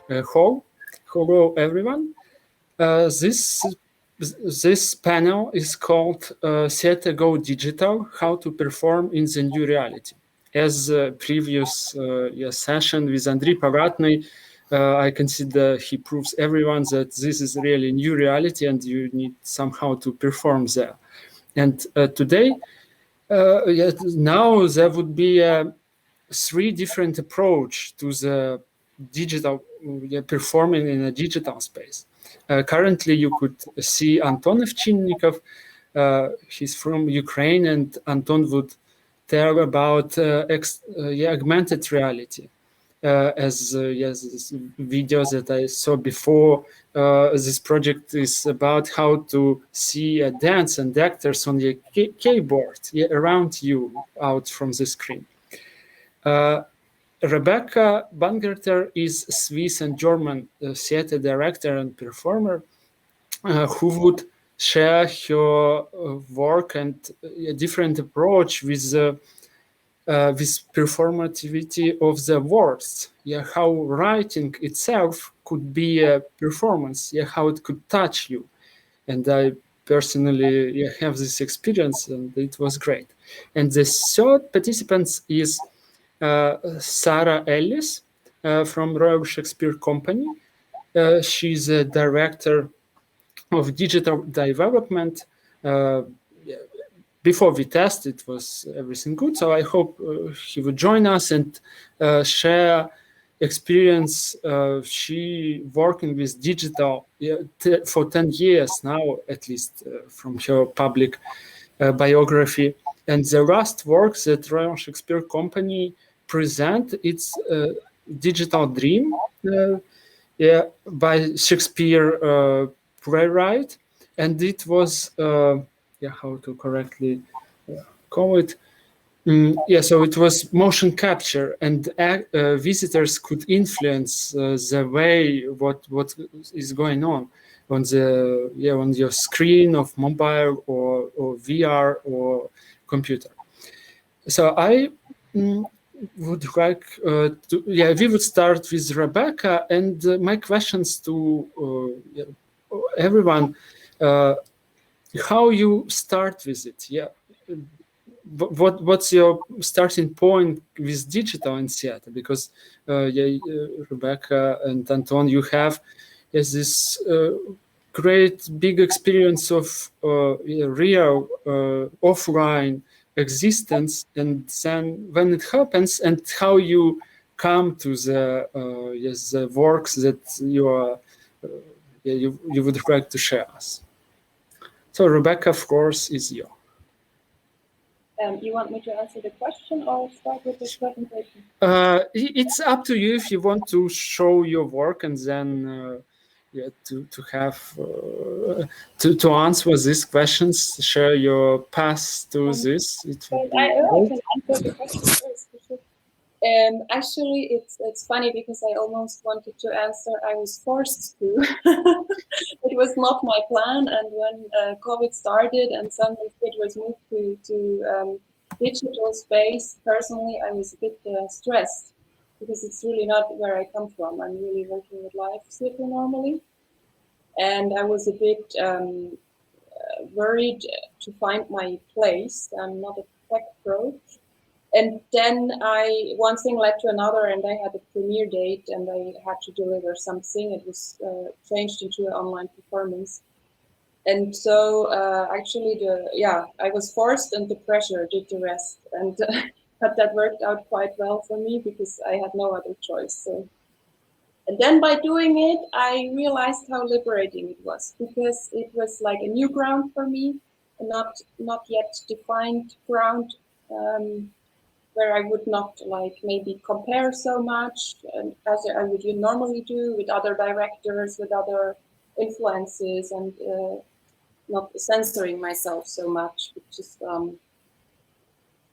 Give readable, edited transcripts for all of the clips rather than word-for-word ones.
Hello everyone. This panel is called Theater Go Digital, How to Perform in the New Reality. As previous session with Andriy Paratny, I consider he proves everyone that this is really new reality and you need somehow to perform there. And today, now there would be three different approach to the digital performing in a digital space. Currently, you could see Anton Ovchinnikov. He's from Ukraine, and Anton would tell about augmented reality. As this video that I saw before, this project is about how to see a dance and actors on the keyboard around you out from the screen. Rebekka Bangerter is Swiss and German theater director and performer who would share her work and a different approach with performativity of the words. How writing itself could be a performance. How it could touch you. And I personally have this experience, and it was great. And the third participant is Sarah Ellis from Royal Shakespeare Company. She's a director of digital development. Before we test, it was everything good. So I hope she would join us and share experience. She working with digital for 10 years now, at least from her public biography. And the last work that Royal Shakespeare Company present, it's Digital Dream by Shakespeare playwright. And it was, how to correctly call it. So it was motion capture, and visitors could influence the way what is going on the on your screen of mobile or VR or computer. So I would like to we would start with Rebekka, and my questions to everyone: how you start with it? What's your starting point with digital in theater? Because Rebekka and Anton, you have this great big experience of real offline existence, and then when it happens, and how you come to the the works that you are you would like to share us. So Rebekka, of course, is you. You want me to answer the question or start with the presentation? It's up to you if you want to show your work and then to have to answer these questions, share your path to this. It would be I can answer the question first. Actually, it's funny because I almost wanted to answer. I was forced to. It was not my plan, and when COVID started and suddenly it was moved to digital space, personally, I was a bit stressed because it's really not where I come from. I'm really working with live theater normally, and I was a bit worried to find my place. I'm not a tech pro. And then one thing led to another, and I had a premiere date, and I had to deliver something. It was changed into an online performance, and so actually, I was forced, and the pressure did the rest. And but that worked out quite well for me because I had no other choice. So, and then by doing it, I realized how liberating it was because it was like a new ground for me, not yet defined ground. Where I would not maybe compare so much as I would normally do with other directors, with other influences, and not censoring myself so much, but just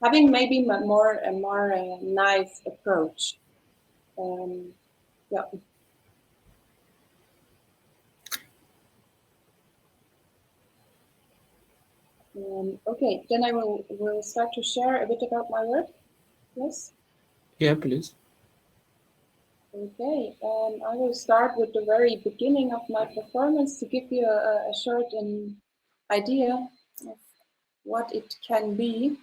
having maybe a more naive approach. Okay, then I will start to share a bit about my work. Yes? Yeah, please. Okay, I will start with the very beginning of my performance to give you a short idea of what it can be.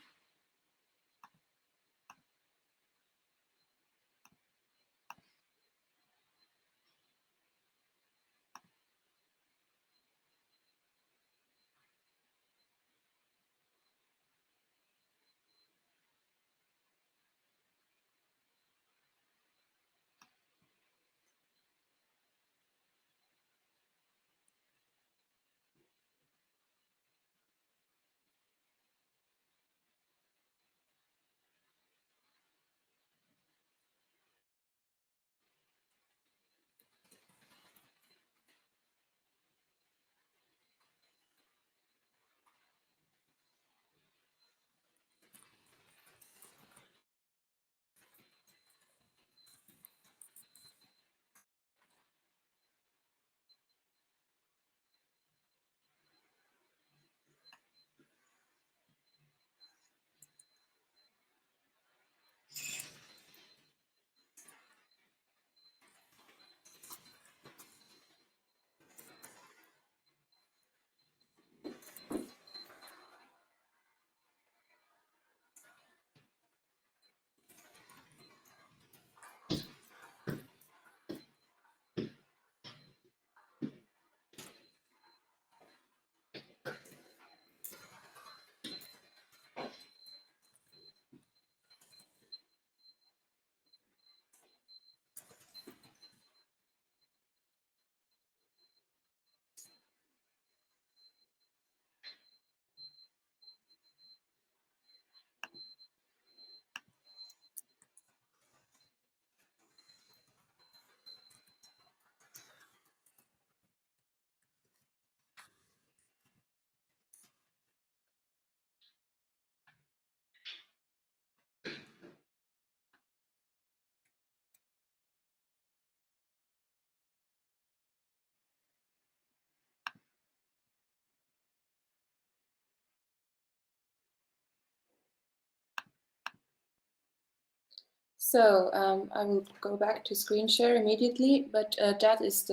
So I will go back to screen share immediately, but that is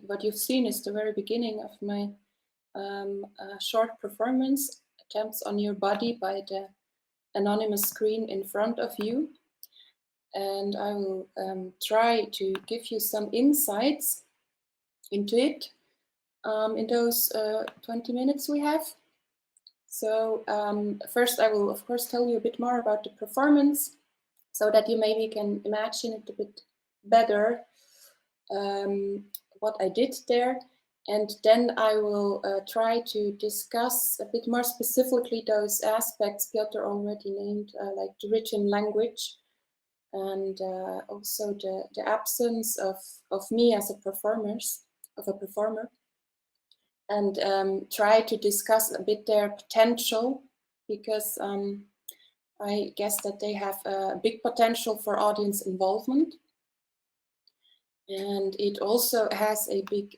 what you've seen is the very beginning of my short performance, Attempts on Your Body by the anonymous screen in front of you. And I will try to give you some insights into it in those 20 minutes we have. So first I will of course tell you a bit more about the performance so that you maybe can imagine it a bit better what I did there. And then I will try to discuss a bit more specifically those aspects Piotr already named, like the written language and also the absence of me as a performer, and try to discuss a bit their potential, because I guess that they have a big potential for audience involvement. And it also has a big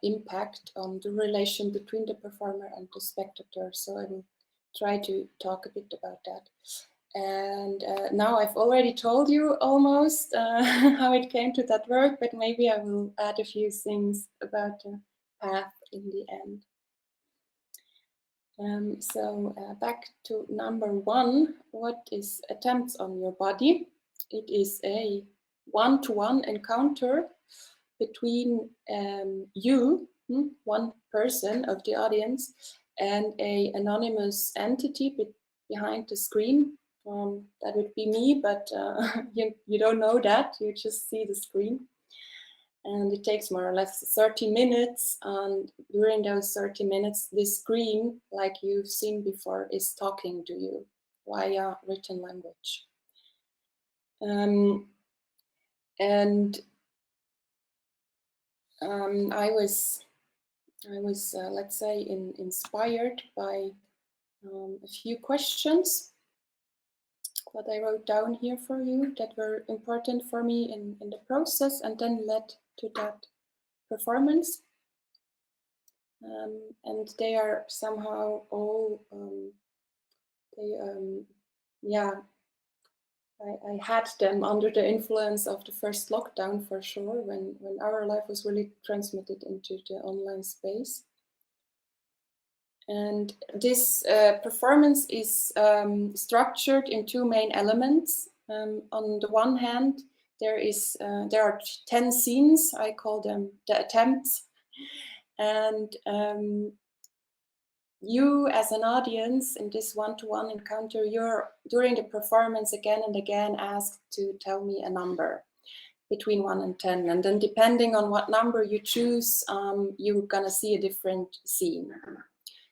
impact on the relation between the performer and the spectator. So I will try to talk a bit about that. And now I've already told you almost how it came to that work, but maybe I will add a few things about the path in the end. So back to number one, what is Attempts on Your Body? It is a one-to-one encounter between you, one person of the audience, and an anonymous entity behind the screen. That would be me, but you don't know that, you just see the screen. And it takes more or less 30 minutes. And during those 30 minutes, this screen, like you've seen before, is talking to you via written language. I was let's say, inspired by a few questions that I wrote down here for you that were important for me in the process, and then led to that performance. And they are somehow all I had them under the influence of the first lockdown for sure, when our life was really transmitted into the online space. And this performance is structured in two main elements. On the one hand, there are 10 scenes. I call them the attempts, and you as an audience in this one-to-one encounter, you're during the performance again and again asked to tell me a number between 1 and 10, and then depending on what number you choose, you're gonna see a different scene.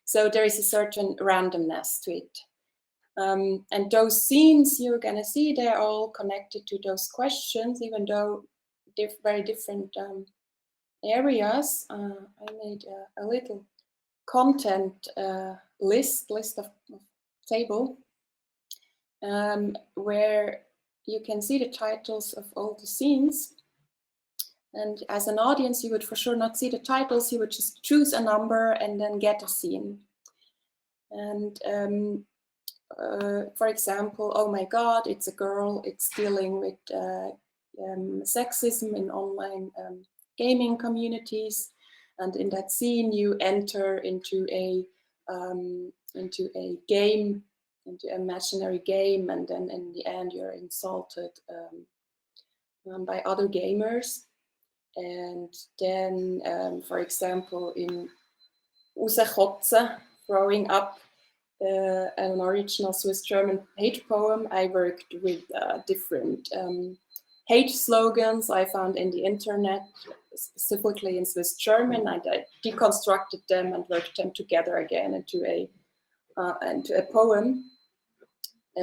So there is a certain randomness to it. And those scenes you're gonna see, they're all connected to those questions, even though they're very different areas. I made a little content list of table where you can see the titles of all the scenes. And as an audience, you would for sure not see the titles. You would just choose a number and then get a scene. And for example, oh my God, it's a girl. It's dealing with sexism in online gaming communities. And in that scene, you enter into a game, into an imaginary game, and then in the end, you're insulted by other gamers. And then, for example, in Usachotze, Growing Up, an original Swiss-German hate poem, I worked with different hate slogans I found in the internet, specifically in Swiss German. I deconstructed them and worked them together again into a poem.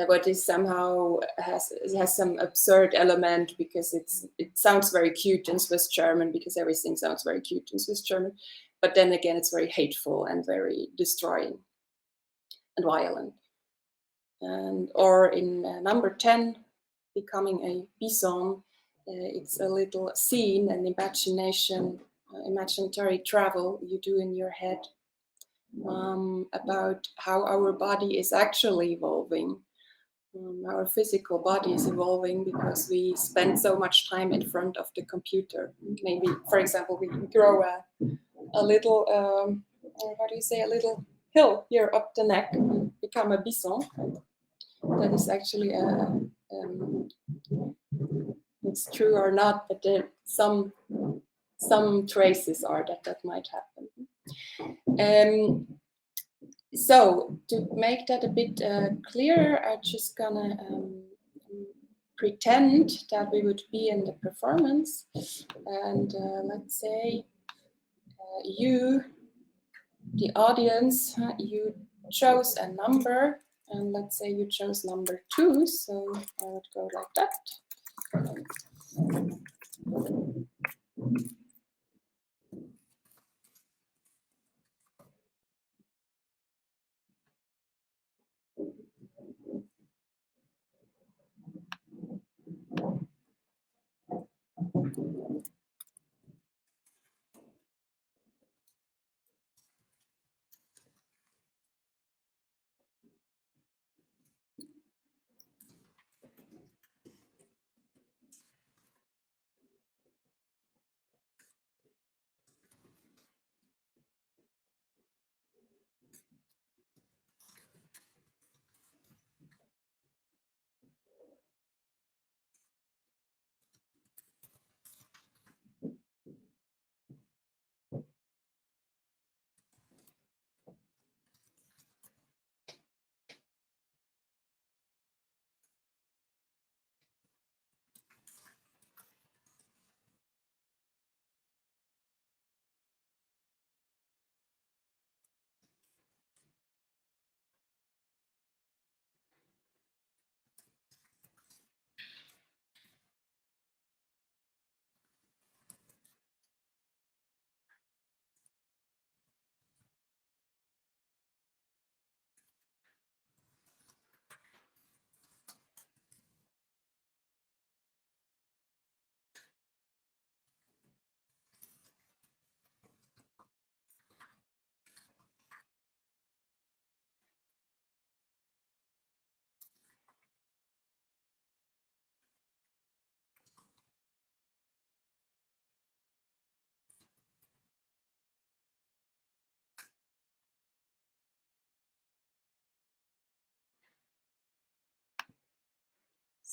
But it somehow has some absurd element because it sounds very cute in Swiss German, because everything sounds very cute in Swiss German. But then again, it's very hateful and very destroying and violent. Or in number 10, Becoming a Bison, it's a little scene, an imaginary travel you do in your head about how our body is actually evolving. Our physical body is evolving because we spend so much time in front of the computer. Maybe, for example, we grow a little, how do you say, a little hill here up the neck and become a bison. That is actually it's true or not, but there some traces are that might happen. So to make that a bit clearer, I'm just gonna pretend that we would be in the performance, and let's say you, the audience, you chose a number, and let's say you chose number 2, so I would go like that.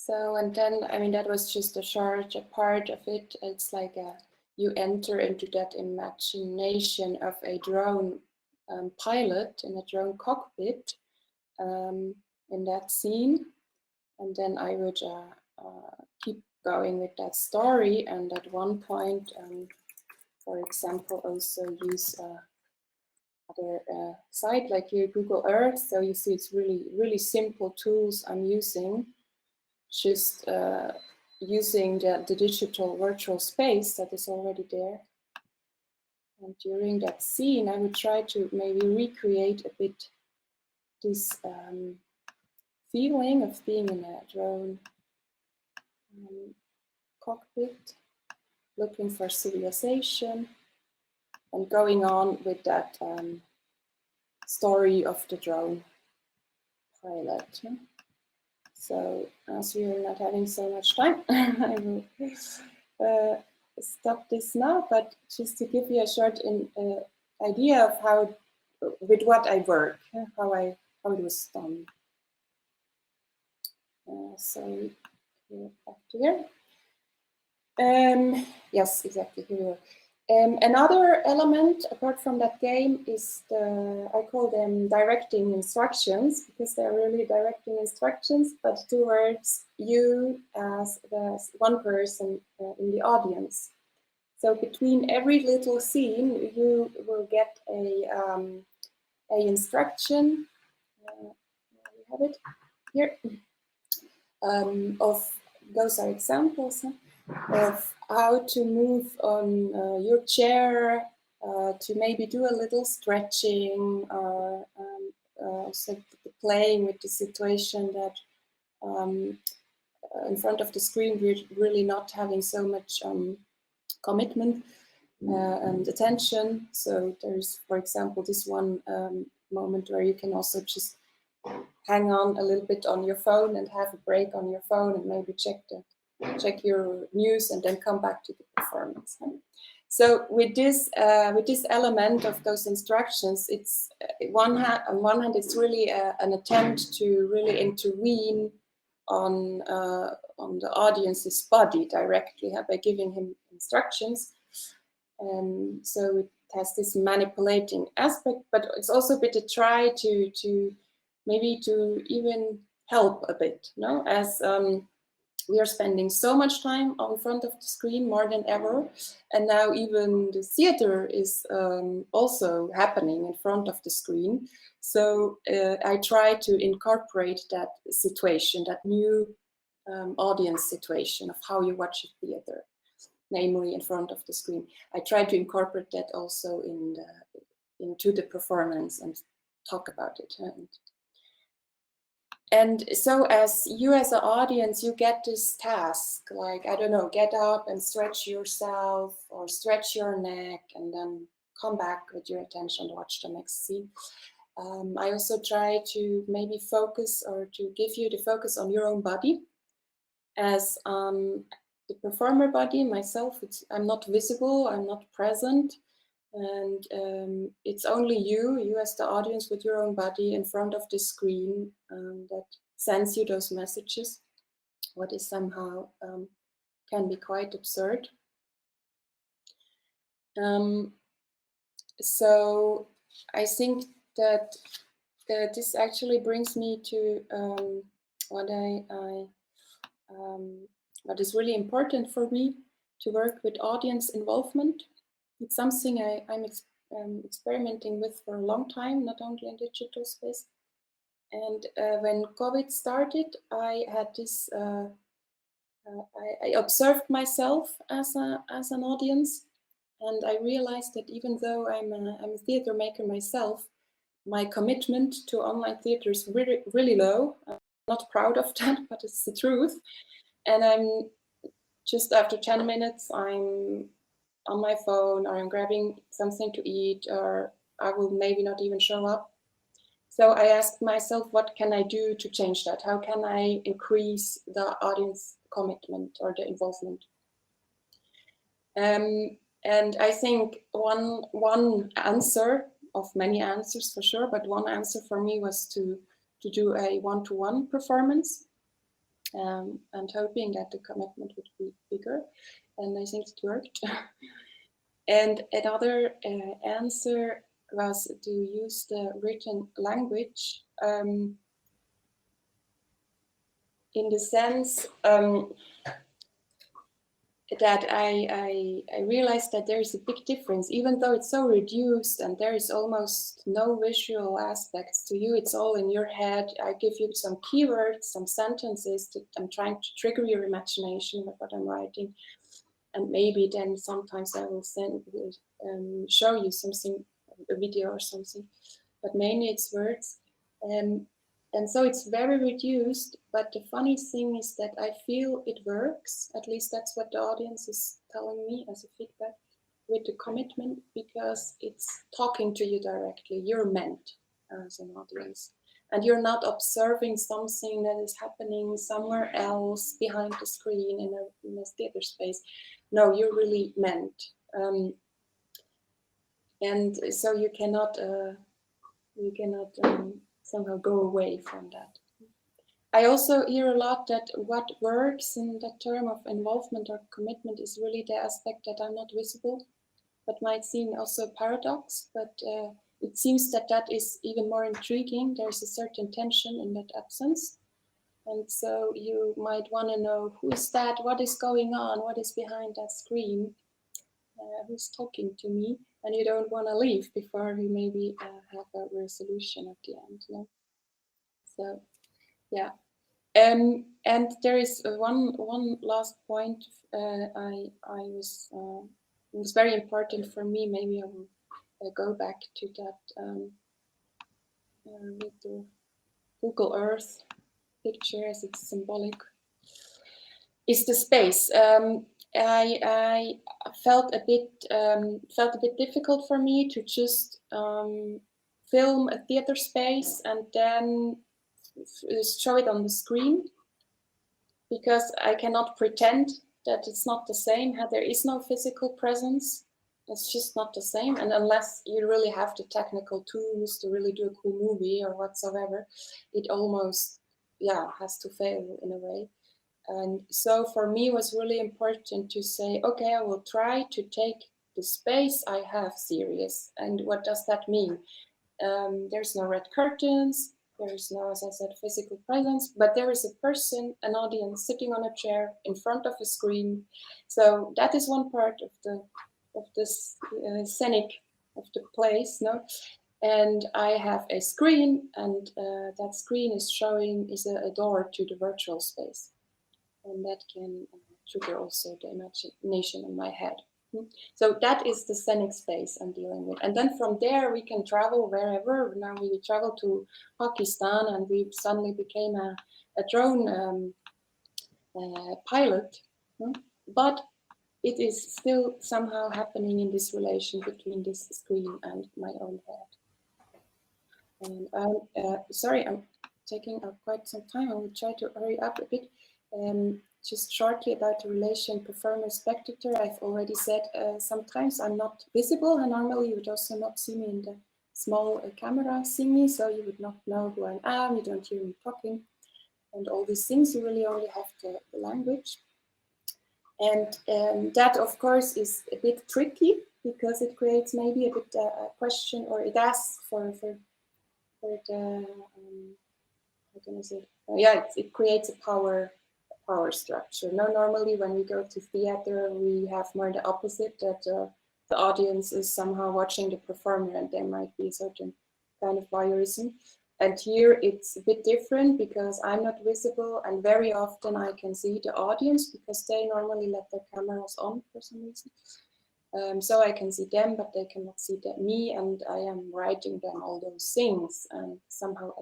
So, and then, I mean, that was just a part of it. It's like you enter into that imagination of a drone pilot in a drone cockpit in that scene. And then I would keep going with that story. And at one point, for example, also use other site like here, Google Earth. So you see it's really simple tools I'm using. Just using the digital virtual space that is already there. And during that scene, I would try to maybe recreate a bit this feeling of being in a drone cockpit, looking for civilization, and going on with that story of the drone pilot. So as we are not having so much time, I will stop this now, but just to give you a short idea of how, with what I work, how it was done. So back to here. Yes, exactly, here we are. Another element apart from that game is I call them directing instructions, because they're really directing instructions, but towards you as one person in the audience. So between every little scene, you will get a instruction. We have it here. Of those are examples of how to move on your chair, to maybe do a little stretching, or also playing with the situation that in front of the screen we're really not having so much commitment and attention. So there's, for example, this one moment where you can also just hang on a little bit on your phone and have a break on your phone and maybe check your news and then come back to the performance. So with this element of those instructions, it's on one hand it's really an attempt to really intervene on the audience's body directly by giving him instructions. So it has this manipulating aspect, but it's also a bit to try to maybe to even help a bit, no? As we are spending so much time on front of the screen more than ever, and now even the theater is also happening in front of the screen. So I try to incorporate that situation, that new audience situation of how you watch a theater, namely in front of the screen. I try to incorporate that also into the performance and talk about it. And so as you as an audience, you get this task, like, I don't know, get up and stretch yourself or stretch your neck and then come back with your attention, watch the next scene. I also try to maybe focus or to give you the focus on your own body. As the performer body, myself, I'm not visible, I'm not present. And it's only you as the audience with your own body in front of the screen that sends you those messages, what is somehow can be quite absurd. So I think that this actually brings me to what is really important for me, to work with audience involvement. It's something I'm experimenting with for a long time, not only in digital space. And when COVID started, I had this, I observed myself as an audience, and I realized that even though I'm a theater maker myself, my commitment to online theater is really, really low. I'm not proud of that, but it's the truth. And I'm just after 10 minutes, I'm on my phone, or I'm grabbing something to eat, or I will maybe not even show up. So I asked myself, what can I do to change that? How can I increase the audience commitment or the involvement? And I think one answer of many answers for sure, but one answer for me was to do a one-to-one performance. and hoping that the commitment would be bigger. And I think it worked. And another answer was to use the written language in the sense that I realized that there is a big difference, even though it's so reduced and there is almost no visual aspects to you. It's all in your head. I give you some keywords, some sentences that I'm trying to trigger your imagination with what I'm writing. And maybe then sometimes I will show you something, a video or something, but mainly it's words. And so it's very reduced, but the funny thing is that I feel it works. At least that's what the audience is telling me as a feedback with the commitment, because it's talking to you directly. You're meant as an audience. And you're not observing something that is happening somewhere else behind the screen in a theater space. No, you're really meant. And so you cannot somehow go away from that. I also hear a lot that what works in the term of involvement or commitment is really the aspect that I'm not visible, but might seem also a paradox, but it seems that that is even more intriguing. There's a certain tension in that absence. And so you might want to know, who is that? What is going on? What is behind that screen? Who's talking to me? And you don't want to leave before you maybe have a resolution at the end. No? So, yeah. And there is one last point. It was very important for me. Maybe I will go back to that with the Google Earth picture, as it's symbolic. Is the space. I felt a bit difficult for me to just film a theater space and then show it on the screen, because I cannot pretend that it's not the same. There is no physical presence. It's just not the same. And unless you really have the technical tools to really do a cool movie or whatsoever, it almost, has to fail in a way. And so for me, it was really important to say, okay, I will try to take the space I have serious. And what does that mean? There's no red curtains. There is no, as I said, physical presence, but there is a person, an audience sitting on a chair in front of a screen. So that is one part of this scenic of the place, no? And I have a screen, and that screen is a door to the virtual space, and that can trigger also the imagination in my head. So that is the scenic space I'm dealing with. And then from there, we can travel wherever. Now we travel to Pakistan, and we suddenly became a drone pilot. But it is still somehow happening in this relation between this screen and my own head. And sorry, I'm taking up quite some time. I will try to hurry up a bit. Just shortly about the relation performer-spectator, I've already said sometimes I'm not visible, and normally you would also not see me in the small camera see me, so you would not know who I am, you don't hear me talking, and all these things. You really only have the language. And that, of course, is a bit tricky, because it creates maybe a bit a question, or it asks for the, how can I say it? It creates a power structure. Now, normally when we go to theater, we have more the opposite, that the audience is somehow watching the performer, and there might be a certain kind of voyeurism. And here it's a bit different, because I'm not visible, and very often I can see the audience, because they normally let their cameras on for some reason. So I can see them, but they cannot see me, and I am writing them all those things and somehow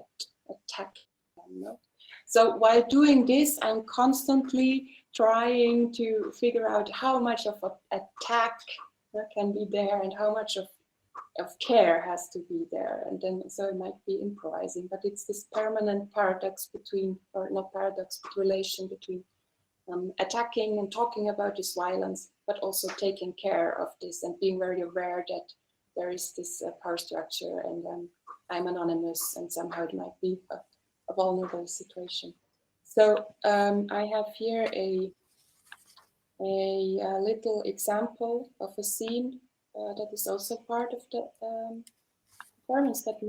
attack them. No? So while doing this, I'm constantly trying to figure out how much of an attack can be there, and how much of care has to be there. And then, so it might be improvising, but it's this permanent paradox between, or not paradox, but relation between attacking and talking about this violence, but also taking care of this and being very aware that there is this power structure, and I'm anonymous, and somehow it might be a vulnerable situation. So I have here a little example of a scene that is also part of the performance that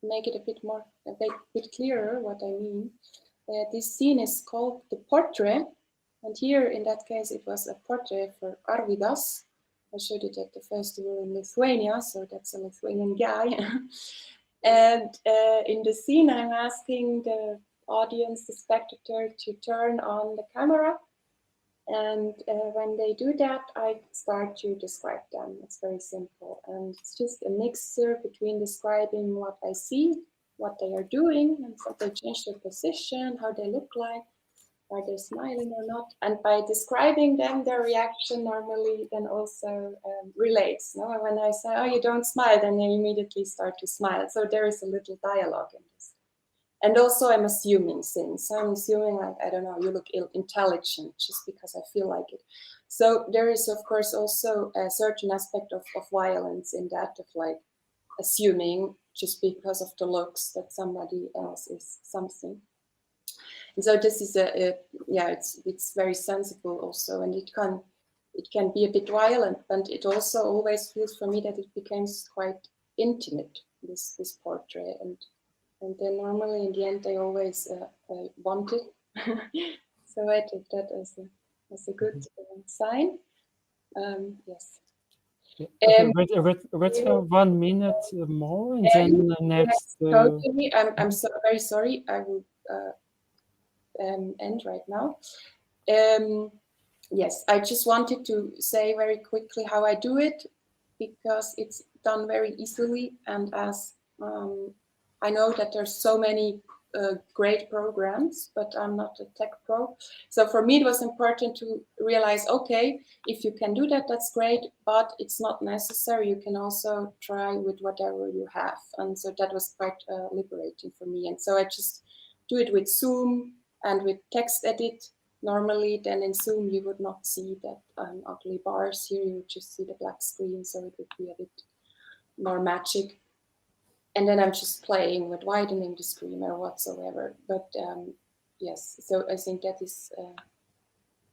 make it a bit clearer what I mean. This scene is called the portrait, and here in that case it was a portrait for Arvidas. I showed it at the festival in Lithuania, so that's a Lithuanian guy. And in the scene I'm asking the audience, the spectator, to turn on the camera. And when they do that, I start to describe them. It's very simple. And it's just a mixture between describing what I see, what they are doing, and how they change their position, how they look like, are they smiling or not. And by describing them, their reaction normally then also relates. No? When I say, oh, you don't smile, then they immediately start to smile. So there is a little dialogue in this. And also I'm assuming things. So I'm assuming, like, I don't know, you look intelligent just because I feel like it. So there is, of course, also a certain aspect of violence in that, of like assuming just because of the looks that somebody else is something. And so this is it's very sensible also, and it can be a bit violent, but it also always feels for me that it becomes quite intimate, this portrait. And then normally in the end, they always want it. So I take that as a good sign. Yes. Okay, let's have 1 minute more, and then the next. Totally. I'm very sorry. I will end right now. Yes, I just wanted to say very quickly how I do it, because it's done very easily, and as I know that there's so many great programs, but I'm not a tech pro. So for me, it was important to realize, okay, if you can do that, that's great, but it's not necessary. You can also try with whatever you have. And so that was quite liberating for me. And so I just do it with Zoom and with text edit. Normally, then in Zoom, you would not see that ugly bars here. You would just see the black screen. So it would be a bit more magic. And then I'm just playing with widening the screen or whatsoever. But yes, so I think that is,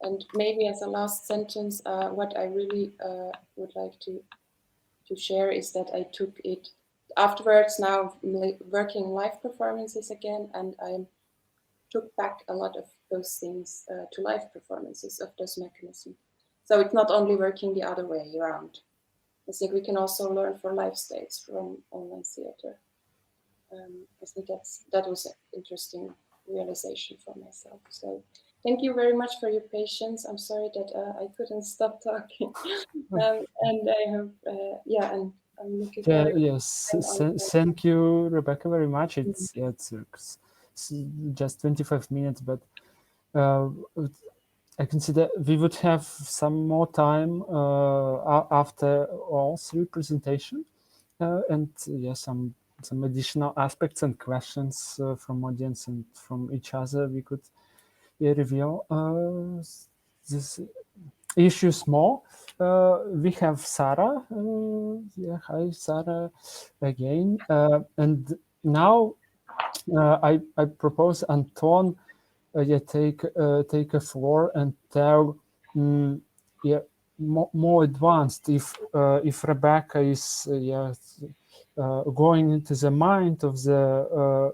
and maybe as a last sentence, what I really would like to share is that I took it afterwards, now working live performances again, and I took back a lot of those things to live performances of those mechanisms. So it's not only working the other way around. I think we can also learn for live states from online theater. I think that was an interesting realization for myself. So thank you very much for your patience. I'm sorry that I couldn't stop talking. And I hope, and I'm looking forward. Yes, thank you, Rebekka, very much. It's just 25 minutes, but I consider we would have some more time after all three presentations, and some additional aspects and questions from audience and from each other. We could reveal these issues more. We have Sarah. Hi, Sarah, again. And now I propose Anton take a floor and tell more advanced if Rebekka is going into the mind of the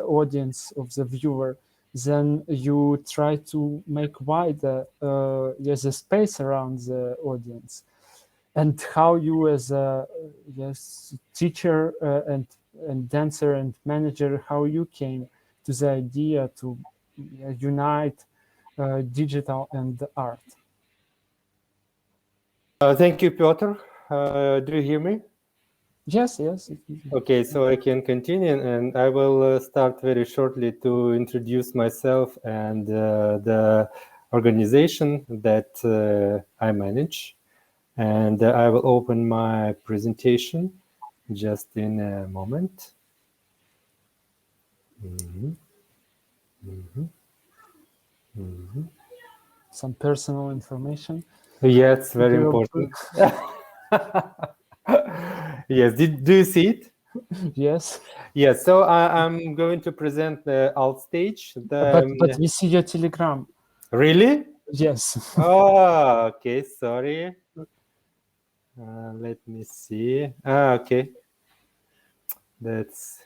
audience, of the viewer, then you try to make wider the space around the audience, and how you as a teacher and dancer and manager, how you came to the idea to unite digital and art. Thank you, Piotr. Do you hear me? Yes. Okay, so I can continue, and I will start very shortly to introduce myself and the organization that I manage. And I will open my presentation just in a moment. Some personal information. Yes, very important. Yes, do you see it? Yes. Yeah, so I'm going to present the AltStage. But we see your Telegram. Really? Yes. Oh, okay, sorry. Let me see. Okay. That's...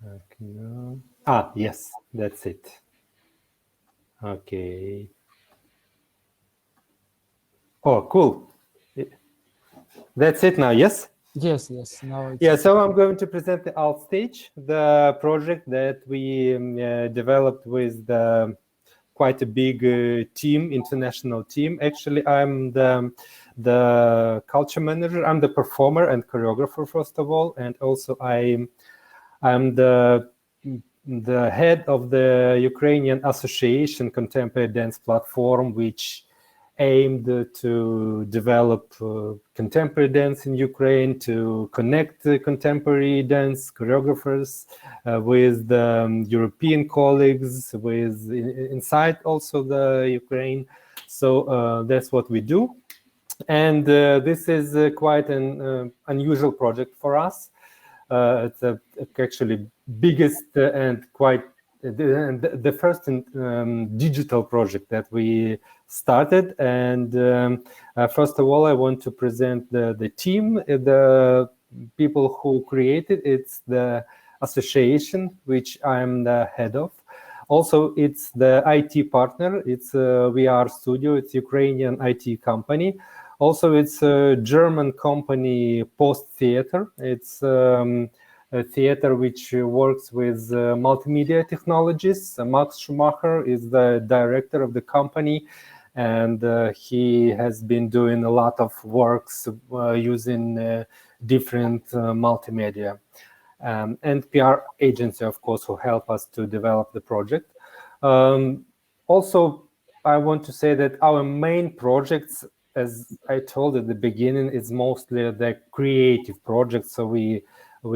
Okay, no. Yes, that's it. Okay. Oh, cool. That's it now, yes? Yes, now it's... Yeah, so I'm going to present the AltStage, the project that we developed with quite a big team, international team. Actually, I'm the culture manager. I'm the performer and choreographer, first of all, and also I'm the head of the Ukrainian Association Contemporary Dance Platform, which aimed to develop contemporary dance in Ukraine, to connect contemporary dance choreographers with the European colleagues, with inside also the Ukraine. So that's what we do. And this is quite an unusual project for us. It's actually biggest and quite the first digital project that we started. And first of all, I want to present the team, the people who created. It's the association, which I'm the head of. Also, it's the IT partner. It's VR Studio. It's Ukrainian IT company. Also, it's a German company, Post Theater. It's a theater which works with multimedia technologies. Max Schumacher is the director of the company, and he has been doing a lot of works using different multimedia. And PR agency, of course, who help us to develop the project. Also, I want to say that our main projects, as I told at the beginning, is mostly the creative projects. So we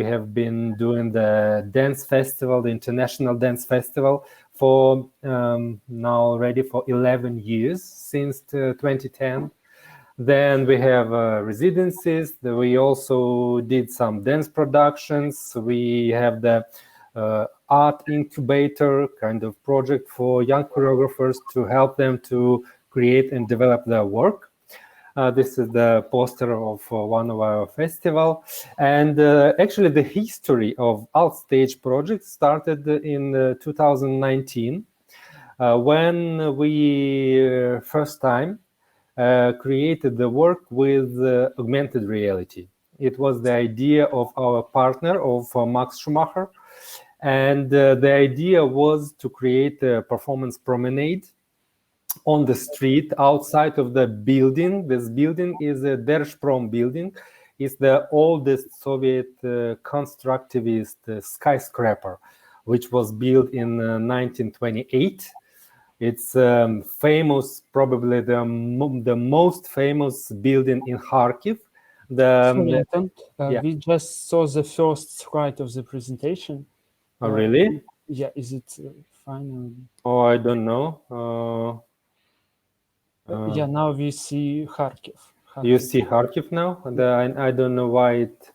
have been doing the dance festival, the International Dance Festival, for now already for 11 years, since 2010. Then we have residencies. We also did some dance productions. We have the art incubator kind of project for young choreographers to help them to create and develop their work. This is the poster of one of our festival. And actually the history of AltStage project started in 2019 when we first time created the work with augmented reality. It was the idea of our partner, of Max Schumacher. And the idea was to create a performance promenade on the street outside of the building. This building is a Держпром building. It's the oldest Soviet constructivist skyscraper, which was built in 1928. It's famous, probably the most famous building in Kharkiv. Sorry, Anton, we just saw the first slide of the presentation. Oh, really? Yeah, is it fine? Oh, I don't know. Yeah, now we see Kharkiv. You see Kharkiv now? I don't know why it...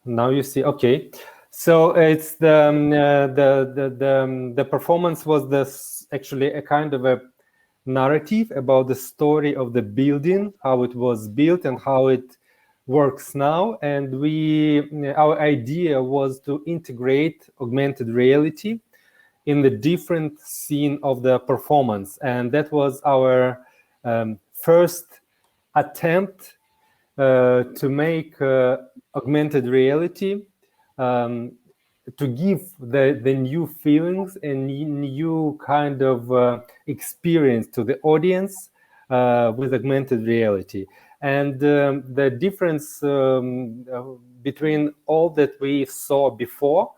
Now you see, okay. So it's the performance was actually a kind of a narrative about the story of the building, how it was built and how it works now. And our idea was to integrate augmented reality in the different scene of the performance. And that was our first attempt to make augmented reality, to give the new feelings and new kind of experience to the audience with augmented reality. And the difference between all that we saw before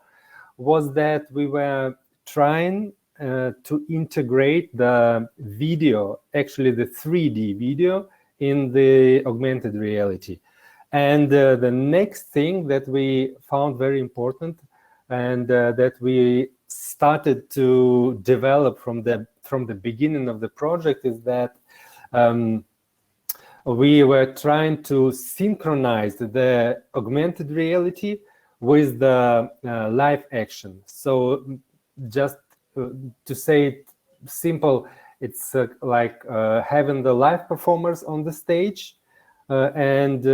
was that we were trying to integrate the video, actually the 3D video, in the augmented reality. And the next thing that we found very important and that we started to develop from the beginning of the project is that we were trying to synchronize the augmented reality with the live action. So just to say it simple, it's like having the live performers on the stage, and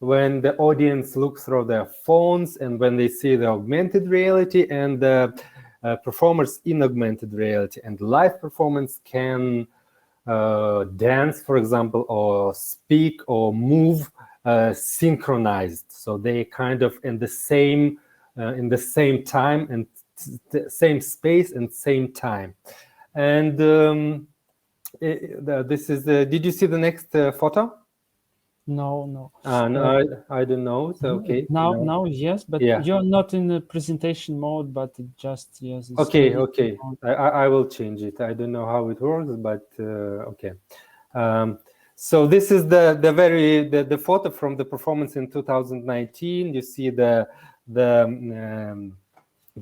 when the audience looks through their phones and when they see the augmented reality, and the performers in augmented reality and live performance can dance, for example, or speak or move synchronized. So they kind of in the same time and same space and same time. And this is did you see the next photo? No, no. No, I don't know. So okay. Now, yes, but yeah. You're not in the presentation mode, but it just yes. Okay, okay. I will change it. I don't know how it works, but okay. So this is the photo from the performance in 2019. You see the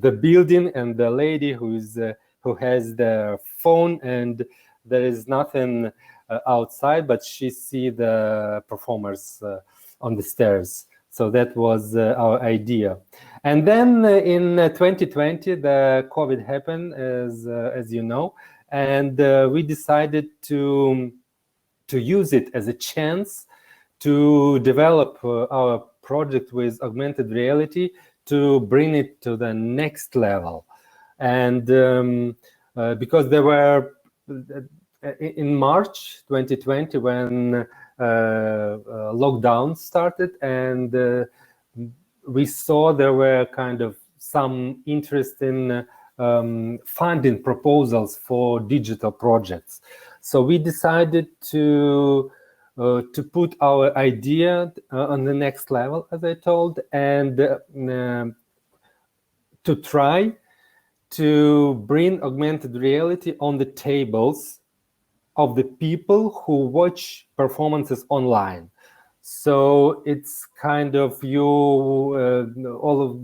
building and the lady who has the phone, and there is nothing outside, but she see the performers on the stairs. So that was our idea. And then in 2020, the COVID happened, as you know, and we decided to use it as a chance to develop our project with augmented reality, to bring it to the next level. And because there were in March 2020, when lockdown started, and we saw there were kind of some interest in funding proposals for digital projects. So we decided to put our idea on the next level, as I told, and to try to bring augmented reality on the tables of the people who watch performances online. So it's kind of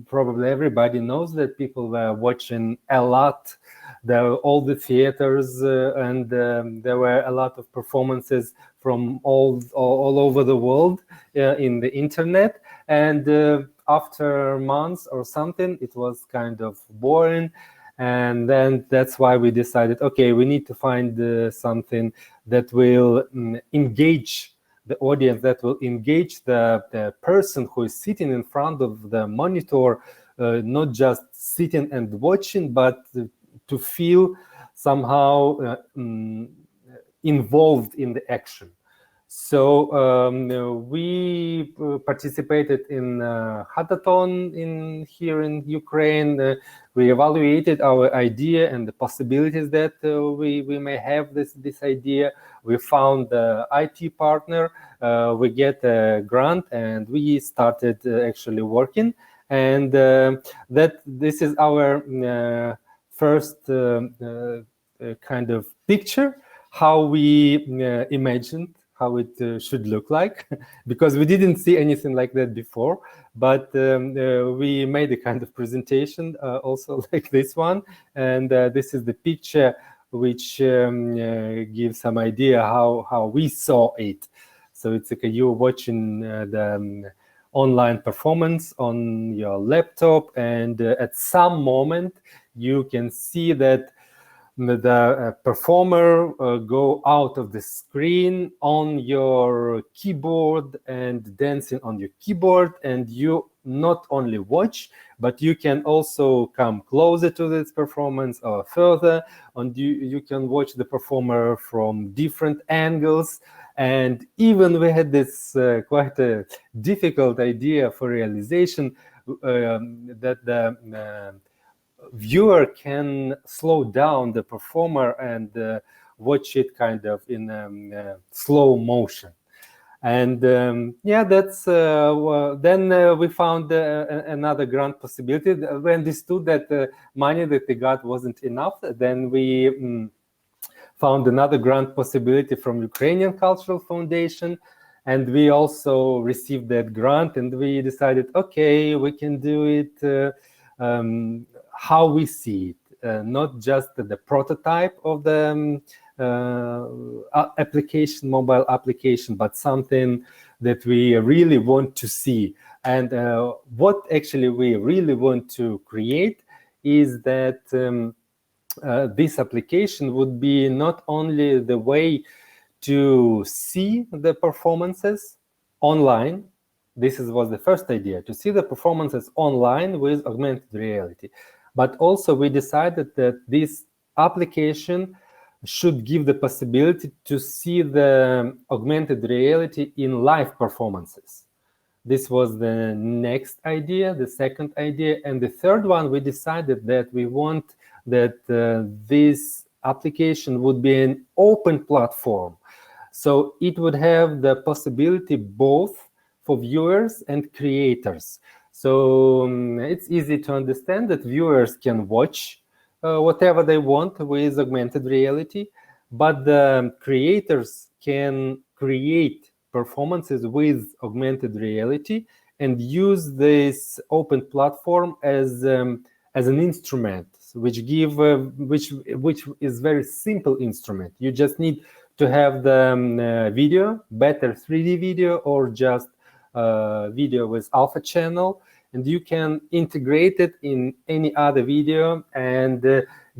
probably everybody knows that people were watching a lot. There were all the theaters, and there were a lot of performances from all over the world in the internet. And after months or something, it was kind of boring. And then that's why we decided, okay, we need to find something that will engage the audience, that will engage the person who is sitting in front of the monitor, not just sitting and watching, but to feel somehow involved in the action. So we participated in hackathon here in Ukraine. We evaluated our idea and the possibilities that we may have this idea. We found the IT partner. We get a grant, and we started actually working. And this is our first kind of picture, how we imagined how it should look like, because we didn't see anything like that before. But we made a kind of presentation also like this one, and this is the picture which gives some idea how we saw it. So it's like you're watching the online performance on your laptop, and at some moment you can see that the performer go out of the screen on your keyboard and dancing on your keyboard, and you not only watch, but you can also come closer to this performance or further, and you can watch the performer from different angles. And even we had this quite a difficult idea for realization, that the viewer can slow down the performer and watch it kind of in slow motion. And yeah, that's then we found another grant possibility. We understood that the money that we got wasn't enough. Then we found another grant possibility from Ukrainian Cultural Foundation, and we also received that grant, and we decided, okay, we can do it how we see it, not just the prototype of the application, mobile application, but something that we really want to see. And what actually we really want to create is that this application would be not only the way to see the performances online. This was the first idea, to see the performances online with augmented reality. But also we decided that this application should give the possibility to see the augmented reality in live performances. This was the next idea, the second idea. And the third one, we decided that we want that this application would be an open platform. So it would have the possibility both for viewers and creators. So it's easy to understand that viewers can watch whatever they want with augmented reality, but the creators can create performances with augmented reality and use this open platform as an instrument, which is very simple instrument. You just need to have the video, better 3D video, or just video with alpha channel, and you can integrate it in any other video and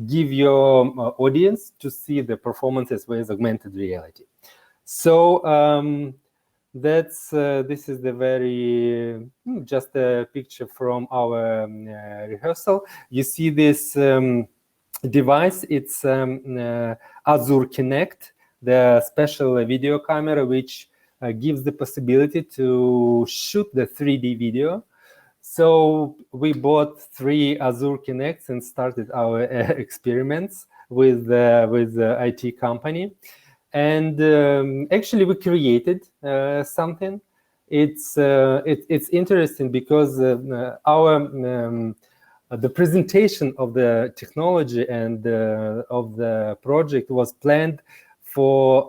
give your audience to see the performances with augmented reality. So this is the very just a picture from our rehearsal. You see this device. It's Azure Connect, the special video camera which gives the possibility to shoot the 3D video. So we bought 3 Azure Connects and started our experiments with the IT company. And actually, we created something. It's interesting because the presentation of the technology and of the project was planned for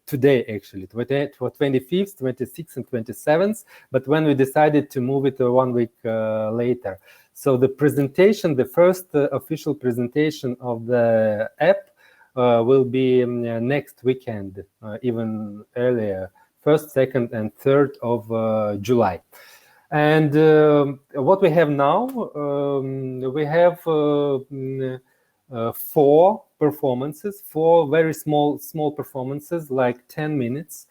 today, actually, for 25th, 26th, and 27th. But when we decided to move it 1 week later, so the presentation, the first official presentation of the app, will be next weekend, even earlier, 1st, 2nd, and 3rd of July. And what we have now, we have 4 performances, 4 very small performances, like 10 minutes.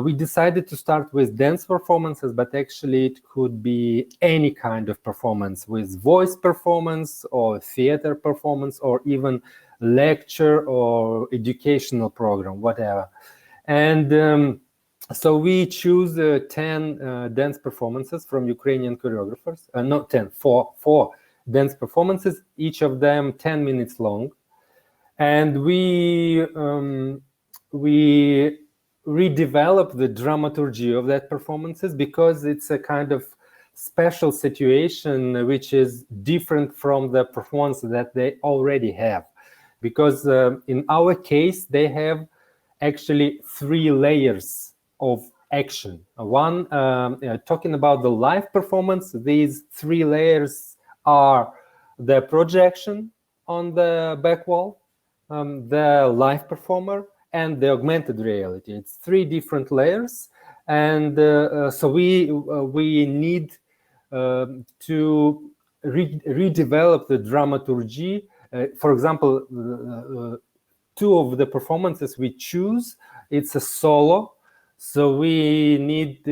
We decided to start with dance performances, but actually it could be any kind of performance, with voice performance or theater performance or even lecture or educational program, whatever. And so we choose 10 dance performances from Ukrainian choreographers, not 10, 4 dance performances, each of them 10 minutes long. And we redevelop the dramaturgy of that performances because it's a kind of special situation which is different from the performance that they already have. Because in our case, they have actually 3 layers of action. One, talking about the live performance, these 3 layers are the projection on the back wall, the live performer, and the augmented reality. It's 3 different layers, and so we need to redevelop the dramaturgy. For example, 2 of the performances we choose, it's a solo. So we need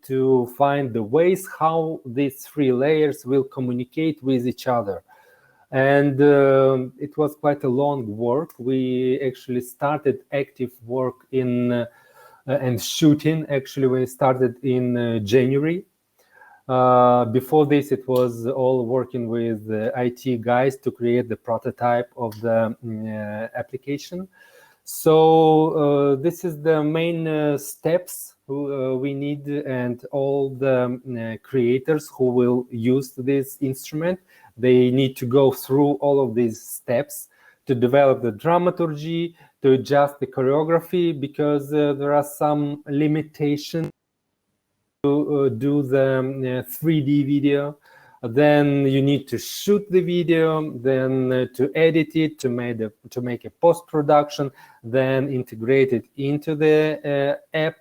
to find the ways how these 3 layers will communicate with each other. And it was quite a long work. We actually started active work in and shooting. Actually, we started in January. Before this, it was all working with IT guys to create the prototype of the application. So this is the main steps we need, and all the creators who will use this instrument, they need to go through all of these steps to develop the dramaturgy, to adjust the choreography, because there are some limitations to do the 3D video. then you need to shoot the video, then to edit it, to make a post-production, then integrate it into the app,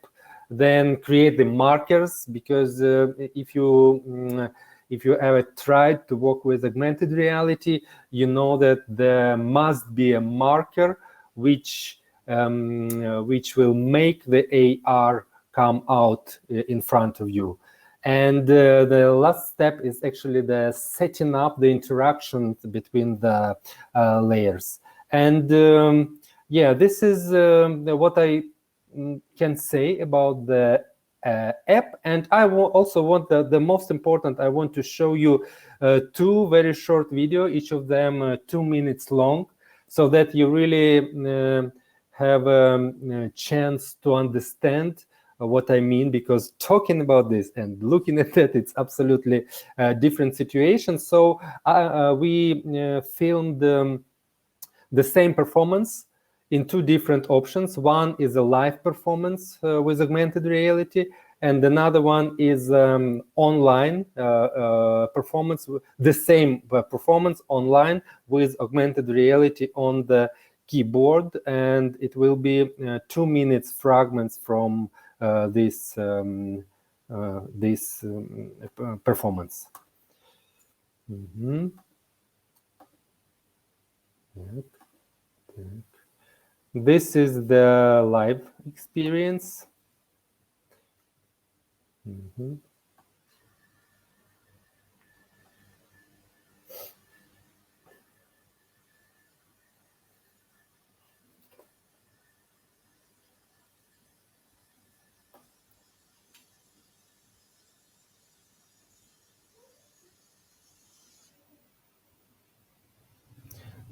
then create the markers, because if you ever tried to work with augmented reality, you know that there must be a marker which will make the AR come out in front of you. And the last step is actually the setting up the interactions between the layers. And yeah, this is what I can say about the app. And I also want the most important, I want to show you two very short video, each of them 2 minutes long, so that you really have a chance to understand what I mean, because talking about this and looking at that, it's absolutely different situations. So we filmed the same performance in two different options. One is a live performance with augmented reality, and another one is online performance, the same performance online with augmented reality on the keyboard, and it will be 2 minutes fragments from this performance. Yep. This is the live experience.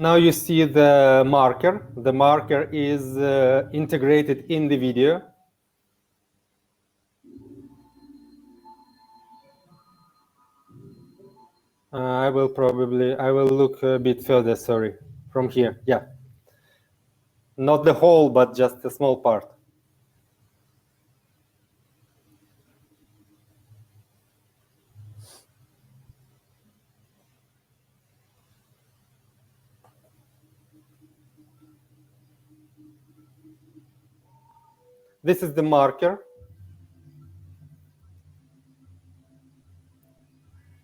Now you see the marker. The marker is integrated in the video. I will look a bit further, sorry, from here, yeah. Not the whole, but just a small part. This is the marker.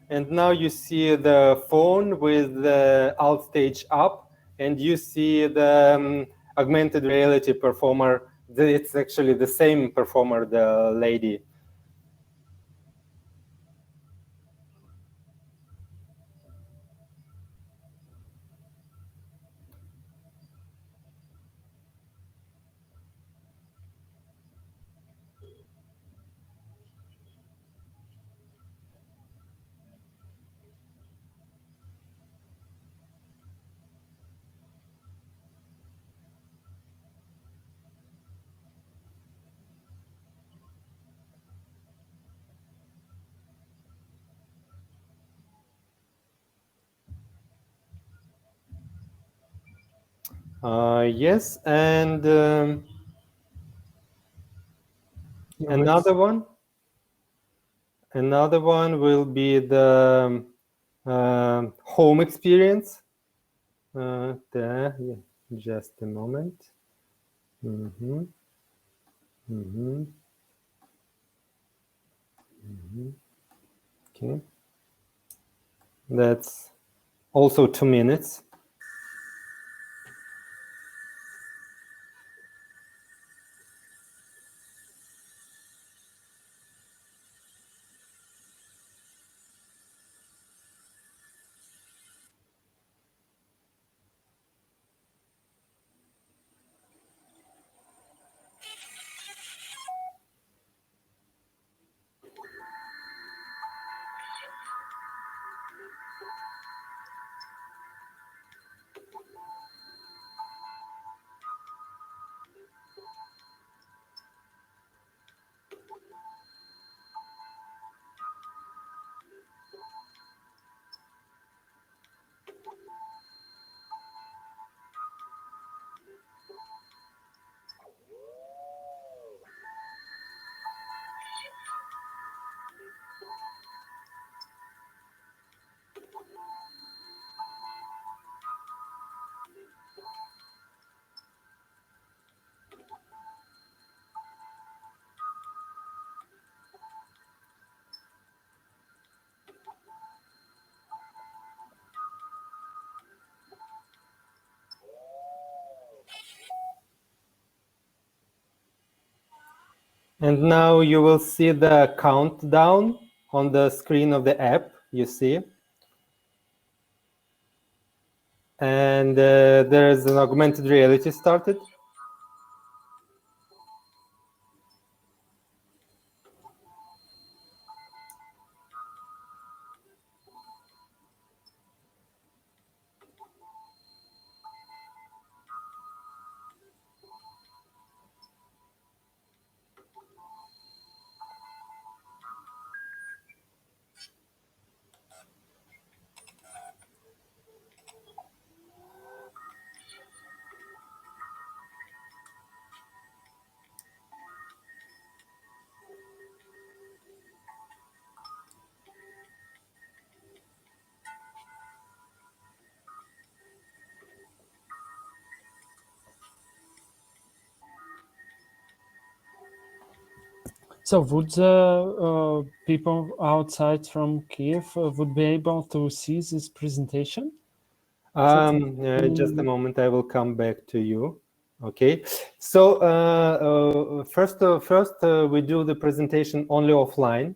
And now you see the phone with the AltStage up, and you see the augmented reality performer. It's actually the same performer, the lady. Yes, and another one will be the home experience. There, yeah, just a moment. Okay, that's also 2 minutes. And now you will see the countdown on the screen of the app, you see. And there's an augmented reality started. So would the people outside from Kiev would be able to see this presentation? Just a moment, I will come back to you. Okay, so first we do the presentation only offline.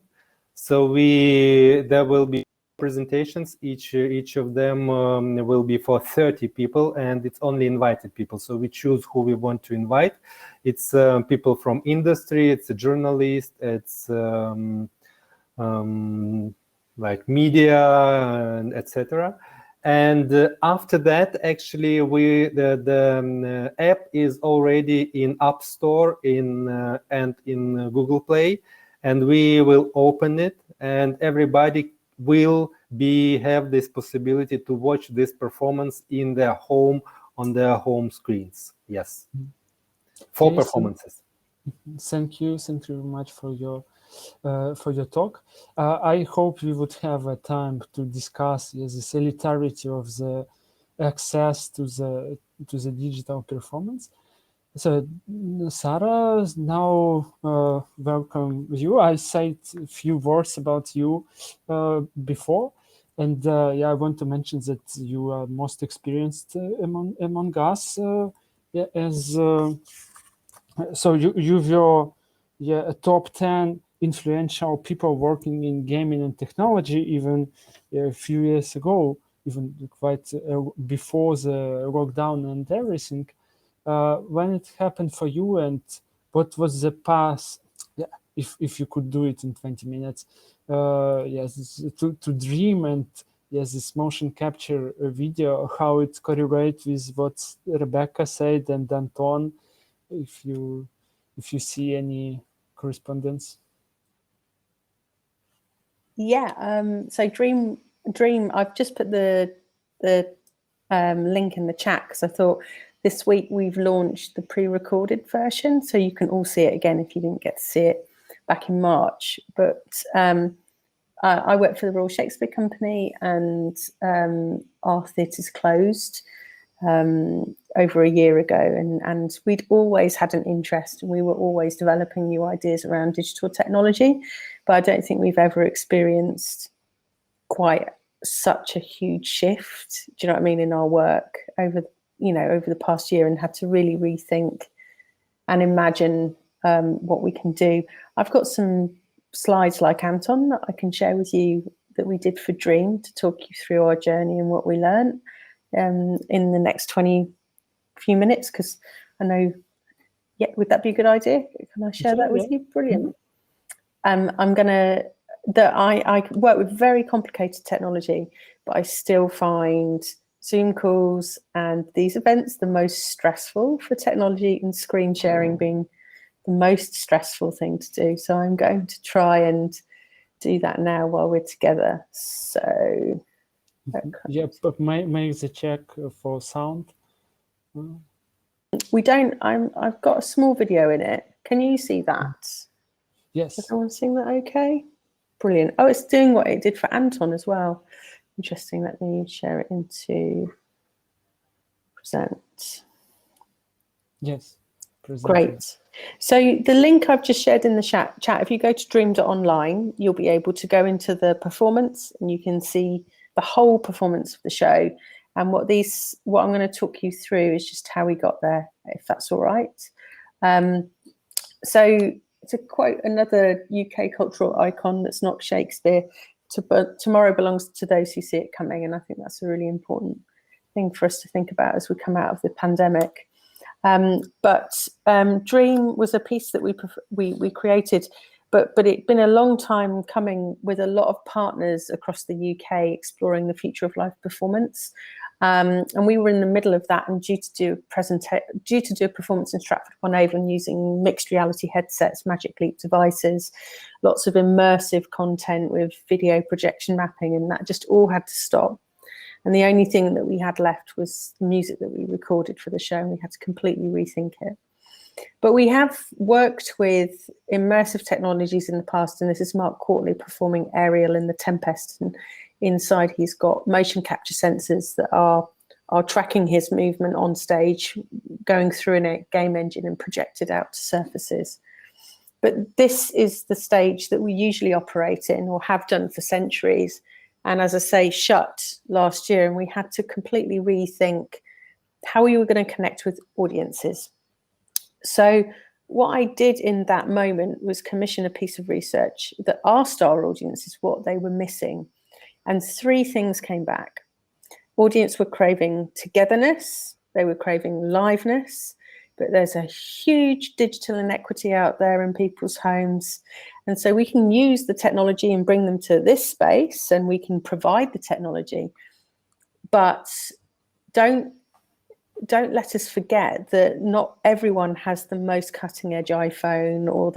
So there will be presentations. Each of them will be for 30 people, and it's only invited people. So we choose who we want to invite. It's people from industry. It's a journalist. It's like media, and etc. And after that, actually, the app is already in App Store and in Google Play, and we will open it, and everybody will have this possibility to watch this performance in their home on their home screens. Yes, 4 performances. Thank you very much for your talk. I hope we would have a time to discuss the solidarity of the access to the digital performance. So, Sarah, now welcome you. I said a few words about you before, and yeah, I want to mention that you are most experienced among us as. So you were a top 10 influential people working in gaming and technology even a few years ago, even quite before the lockdown and everything. When it happened for you, and what was the path? Yeah, if you could do it in 20 minutes, yes, to dream and yes, this motion capture video, how it correlates with what Rebekka said and Anton. If you see any correspondence. Yeah, so dream I've just put the link in the chat because I thought this week we've launched the pre-recorded version, so you can all see it again if you didn't get to see it back in March. But I work for the Royal Shakespeare Company, and our theatre's closed over a year ago, and we'd always had an interest, and we were always developing new ideas around digital technology, but I don't think we've ever experienced quite such a huge shift, do you know what I mean, in our work over the past year, and had to really rethink and imagine what we can do. I've got some slides like Anton that I can share with you that we did for Dream to talk you through our journey and what we learned in the next few minutes, because I know, yeah, would that be a good idea? Can I share that with you? Brilliant. I work with very complicated technology, but I still find Zoom calls and these events the most stressful for technology, and screen sharing being the most stressful thing to do. So I'm going to try and do that now while we're together. So yeah, but make the check for sound. We don't. I've got a small video in it. Can you see that? Yes. Is everyone seeing that okay? Brilliant. Oh, it's doing what it did for Anton as well. Interesting. Let me share it into present. Yes. Present. Great. So the link I've just shared in the chat, if you go to dream.online, you'll be able to go into the performance, and you can see the whole performance of the show. And what I'm going to talk you through is just how we got there, if that's all right. So to quote another UK cultural icon that's not Shakespeare, tomorrow belongs to those who see it coming. And I think that's a really important thing for us to think about as we come out of the pandemic. But Dream was a piece that we created, but it'd been a long time coming, with a lot of partners across the UK exploring the future of live performance. And we were in the middle of that, and due to do a performance in Stratford-upon-Avon using mixed reality headsets, Magic Leap devices, lots of immersive content with video projection mapping, and that just all had to stop. And the only thing that we had left was the music that we recorded for the show, and we had to completely rethink it. But we have worked with immersive technologies in the past, and this is Mark Courtley performing Ariel in The Tempest, and inside he's got motion capture sensors that are tracking his movement on stage, going through a game engine and projected out to surfaces. But this is the stage that we usually operate in, or have done for centuries. And as I say, shut last year, and we had to completely rethink how we were going to connect with audiences. So what I did in that moment was commission a piece of research that asked our audiences what they were missing. And 3 things came back. Audience were craving togetherness, they were craving liveness, but there's a huge digital inequity out there in people's homes. And so we can use the technology and bring them to this space, and we can provide the technology. But don't let us forget that not everyone has the most cutting edge iPhone or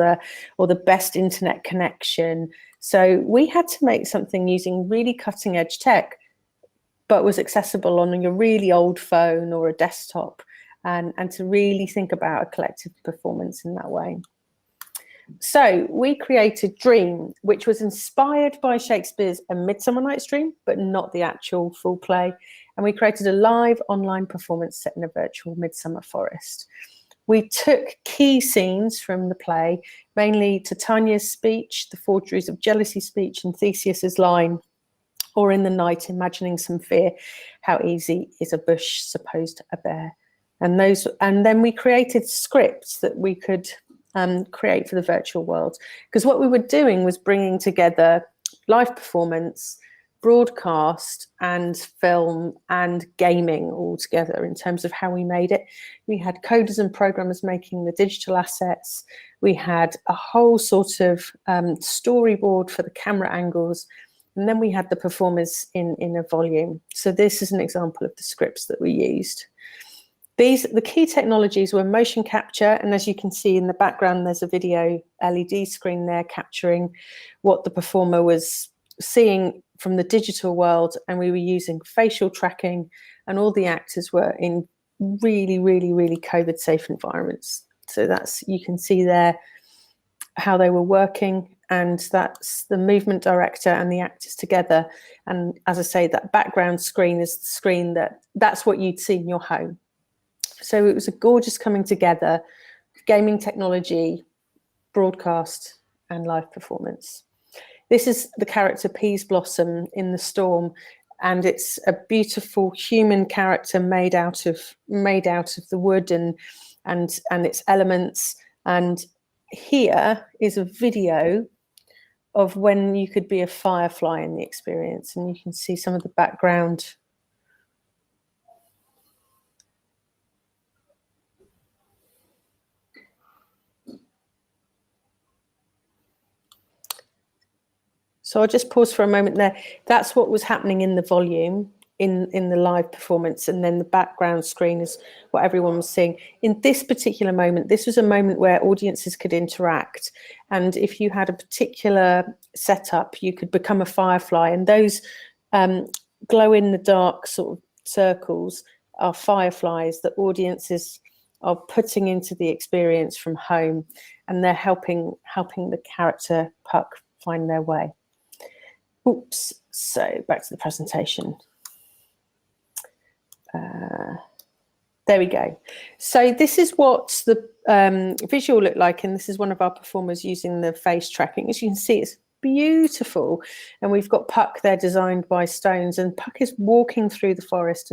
the best internet connection. So we had to make something using really cutting edge tech, but was accessible on your really old phone or a desktop, and to really think about a collective performance in that way. So we created Dream, which was inspired by Shakespeare's A Midsummer Night's Dream, but not the actual full play. And we created a live online performance set in a virtual midsummer forest. We took key scenes from the play, mainly Titania's speech, the Forgeries of Jealousy speech, and Theseus's line, or in the night, imagining some fear, how easy is a bush supposed a bear. And then we created scripts that we could create for the virtual world. Because what we were doing was bringing together live performance, broadcast and film and gaming all together in terms of how we made it. We had coders and programmers making the digital assets. We had a whole sort of storyboard for the camera angles. And then we had the performers in a volume. So this is an example of the scripts that we used. The key technologies were motion capture, and as you can see in the background, there's a video LED screen there capturing what the performer was seeing from the digital world, and we were using facial tracking, and all the actors were in really, really, really COVID safe environments. So you can see there how they were working, and that's the movement director and the actors together. And as I say, that background screen is the screen that's what you'd see in your home. So it was a gorgeous coming together, gaming technology, broadcast and live performance. This is the character Peas Blossom in The Storm, and it's a beautiful human character made out of the wood and its elements. And here is a video of when you could be a firefly in the experience, and you can see some of the background. So I'll just pause for a moment there. That's what was happening in the volume, in the live performance, and then the background screen is what everyone was seeing. In this particular moment, this was a moment where audiences could interact. And if you had a particular setup, you could become a firefly. And those glow-in-the-dark sort of circles are fireflies that audiences are putting into the experience from home. And they're helping the character Puck find their way. Oops, so back to the presentation. There we go. So this is what the visual looked like, and this is one of our performers using the face tracking. As you can see, it's beautiful. And we've got Puck there designed by Stones, and Puck is walking through the forest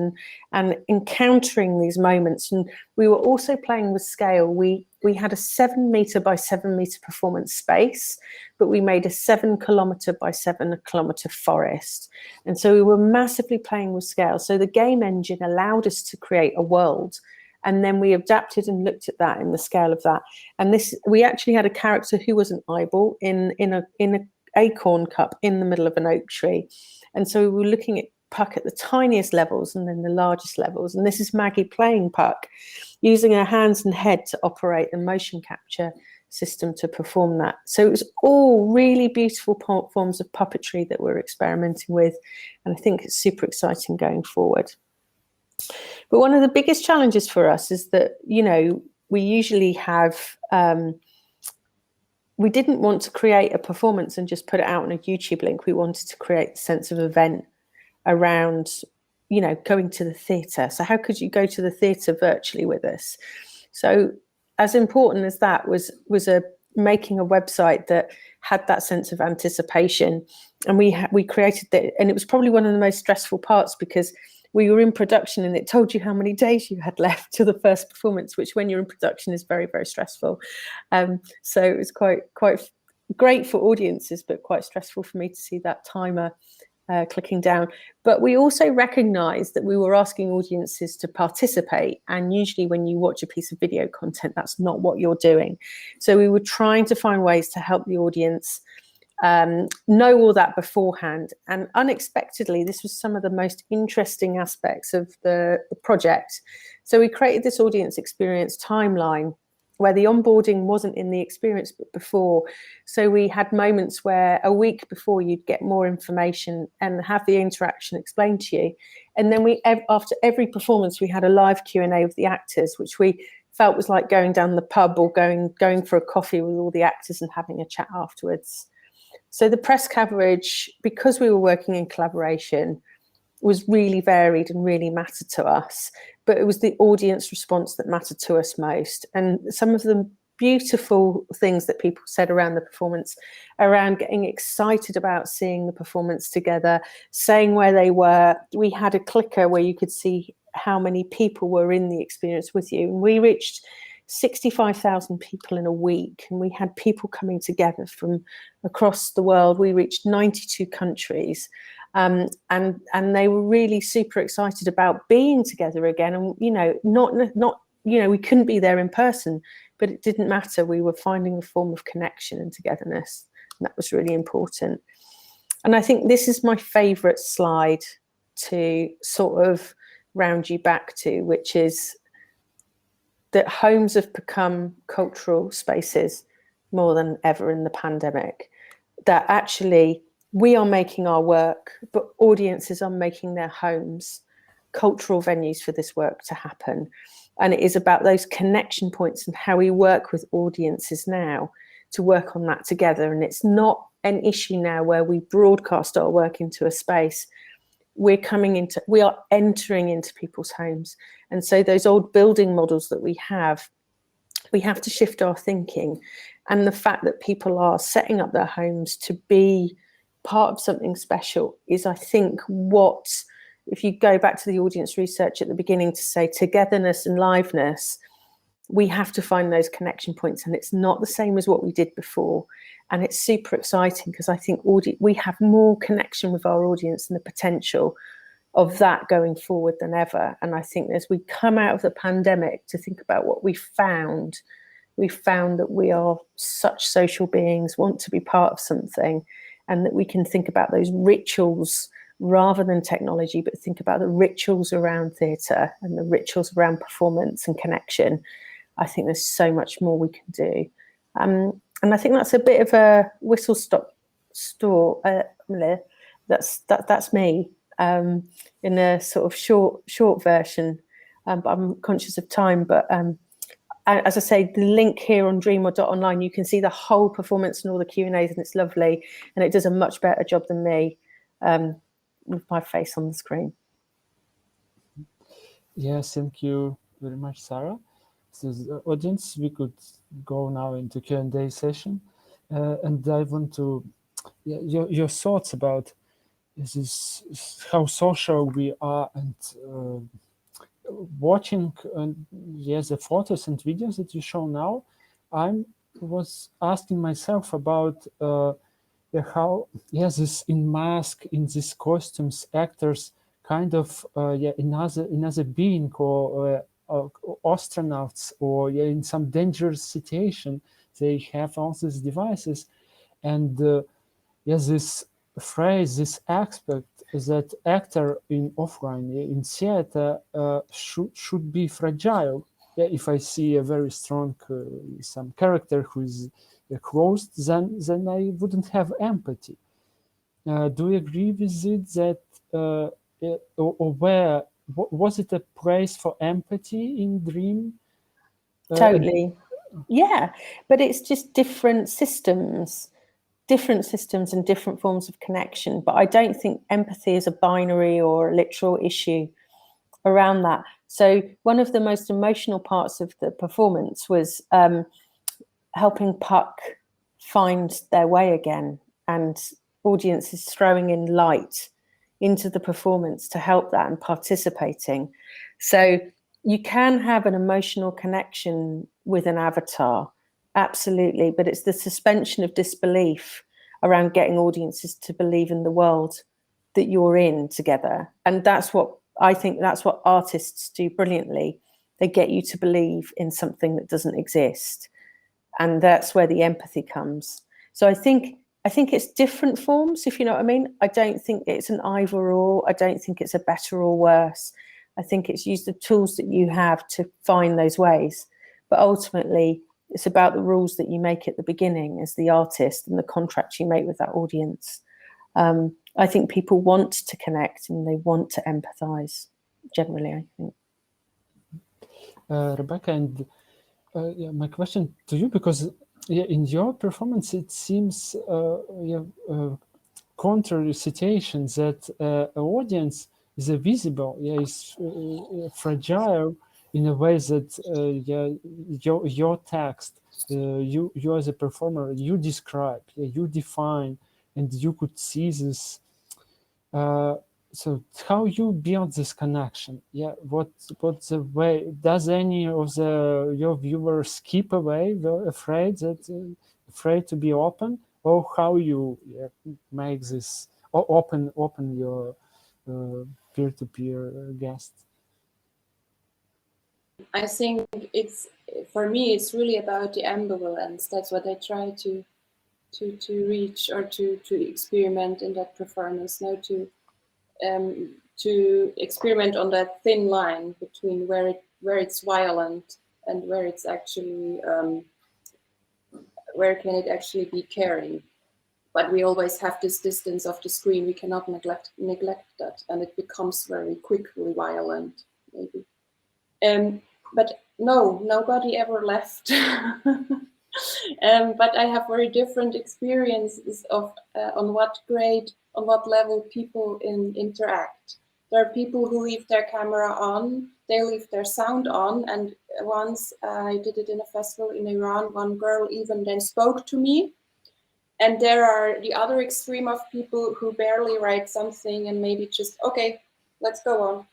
and encountering these moments. And we were also playing with scale. We had a 7 meter by 7 meter performance space, but we made a 7 kilometer by 7 kilometer forest. And so we were massively playing with scale. So the game engine allowed us to create a world. And then we adapted and looked at that in the scale of that. And we actually had a character who was an eyeball in an acorn cup in the middle of an oak tree. And so we were looking at Puck at the tiniest levels and then the largest levels. And this is Maggie playing Puck, using her hands and head to operate the motion capture system to perform that. So it was all really beautiful forms of puppetry that we're experimenting with. And I think it's super exciting going forward. But one of the biggest challenges for us is that, you know, we usually have, we didn't want to create a performance and just put it out on a YouTube link. We wanted to create a sense of event around, you know, going to the theatre. So how could you go to the theatre virtually with us? So as important as that was making a website that had that sense of anticipation. And we created that, and it was probably one of the most stressful parts, because we were in production and it told you how many days you had left to the first performance, which when you're in production is very, very stressful. So it was quite great for audiences, but quite stressful for me to see that timer clicking down. But we also recognized that we were asking audiences to participate. And usually when you watch a piece of video content, that's not what you're doing. So we were trying to find ways to help the audience know all that beforehand. And unexpectedly, this was some of the most interesting aspects of the project. So we created this audience experience timeline where the onboarding wasn't in the experience but before. So we had moments where a week before you'd get more information and have the interaction explained to you. And then after every performance, we had a live Q&A with the actors, which we felt was like going down the pub or going for a coffee with all the actors and having a chat afterwards. So the press coverage, because we were working in collaboration, was really varied and really mattered to us. But it was the audience response that mattered to us most. And some of the beautiful things that people said around the performance, around getting excited about seeing the performance together, saying where they were. We had a clicker where you could see how many people were in the experience with you. And we reached 65,000 people in a week, and we had people coming together from across the world. We reached 92 countries, and they were really super excited about being together again. And you know, not you know, we couldn't be there in person, but it didn't matter. We were finding a form of connection and togetherness, and that was really important. And I think this is my favorite slide to sort of round you back to, which is that homes have become cultural spaces more than ever in the pandemic. That actually we are making our work, but audiences are making their homes cultural venues for this work to happen. And it is about those connection points and how we work with audiences now to work on that together. And it's not an issue now where we broadcast our work into a space. We are entering into people's homes. And so those old building models that we have to shift our thinking. And the fact that people are setting up their homes to be part of something special is, I think, what, if you go back to the audience research at the beginning to say togetherness and liveness, we have to find those connection points. And it's not the same as what we did before. And it's super exciting because I think we have more connection with our audience and the potential of that going forward than ever. And I think as we come out of the pandemic to think about what we found that we are such social beings, want to be part of something, and that we can think about those rituals rather than technology, but think about the rituals around theatre and the rituals around performance and connection. I think there's so much more we can do. And I think that's a bit of a whistle-stop tour. That's me in a sort of short version. But I'm conscious of time. But as I say, the link here on dreamer.online, you can see the whole performance and all the Q&As, and it's lovely. And it does a much better job than me with my face on the screen. Yes, thank you very much, Sarah. So the audience, we could go now into Q&A session. And I want to your thoughts about this, how social we are, and watching the photos and videos that you show now. I was asking myself about how this in mask, in these costumes, actors kind of another being, or astronauts, or in some dangerous situation, they have all these devices, and this phrase, this aspect, that actor in offline, in theater, should be fragile. If I see a very strong some character who is closed, then I wouldn't have empathy. Do you agree with it, that or where was it a place for empathy in Dream? Totally. Yeah, but it's just different systems and different forms of connection. But I don't think empathy is a binary or a literal issue around that. So one of the most emotional parts of the performance was helping Puck find their way again, and audiences throwing in light into the performance to help that and participating. So you can have an emotional connection with an avatar, absolutely, but it's the suspension of disbelief around getting audiences to believe in the world that you're in together. And that's what I think, that's what artists do brilliantly. They get you to believe in something that doesn't exist. And that's where the empathy comes. So I think it's different forms, if you know what I mean. I don't think it's an either or. I don't think it's a better or worse. I think it's use the tools that you have to find those ways. But ultimately, it's about the rules that you make at the beginning as the artist and the contract you make with that audience. I think people want to connect and they want to empathize, generally, I think. Rebekka, and my question to you, because in your performance, it seems contrary situation, that an audience is visible, is fragile in a way that your text, you as a performer, you describe, you define, and you could see this. So how you build this connection? What's the way? Does any of your viewers skip away? They're afraid to be open, or how you make this, or open your peer-to-peer guest? I think for me it's really about the ambivalence. That's what I try to reach, or to experiment in that performance. Now to experiment on that thin line between where it's violent and where it's actually where can it actually be caring. But we always have this distance of the screen. We cannot neglect that, and it becomes very quickly violent, maybe. But no, nobody ever left. But I have very different experiences of on what level people interact. There are people who leave their camera on, they leave their sound on, and once I did it in a festival in Iran, one girl even then spoke to me. And there are the other extreme of people who barely write something and maybe just, okay, let's go on.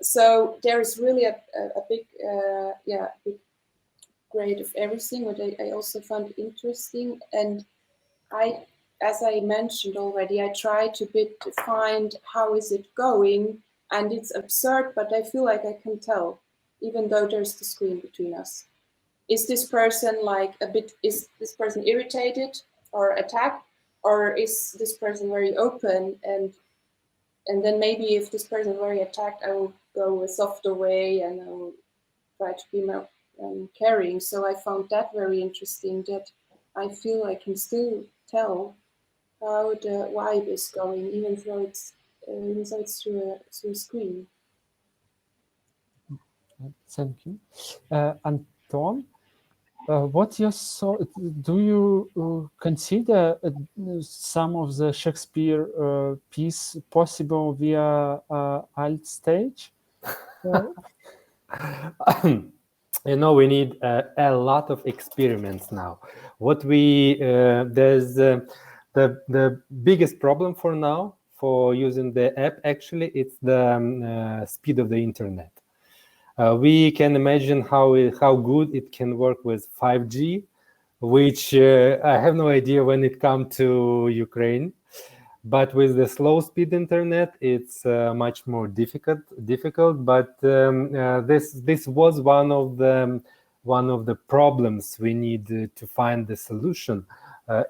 So there is really a big, big grade of everything, what I also found interesting. And as I mentioned already, I try to find how is it going, and it's absurd, but I feel like I can tell, even though there's the screen between us. Is this person is this person irritated or attacked, or is this person very open? And then maybe if this person is very attacked, I will go a softer way and I will try to be more caring. So I found that very interesting, that I feel I can still tell how the vibe is going, even though it's through a screen. Thank you. Anton, what's your thought? Do you consider some of the Shakespeare piece possible via AltStage? We need a lot of experiments now. What we there's The biggest problem for now for using the app, actually, it's the speed of the internet. We can imagine how good it can work with 5G, which I have no idea when it comes to Ukraine. But with the slow speed internet, it's much more difficult. But this was one of the problems we need to find the solution.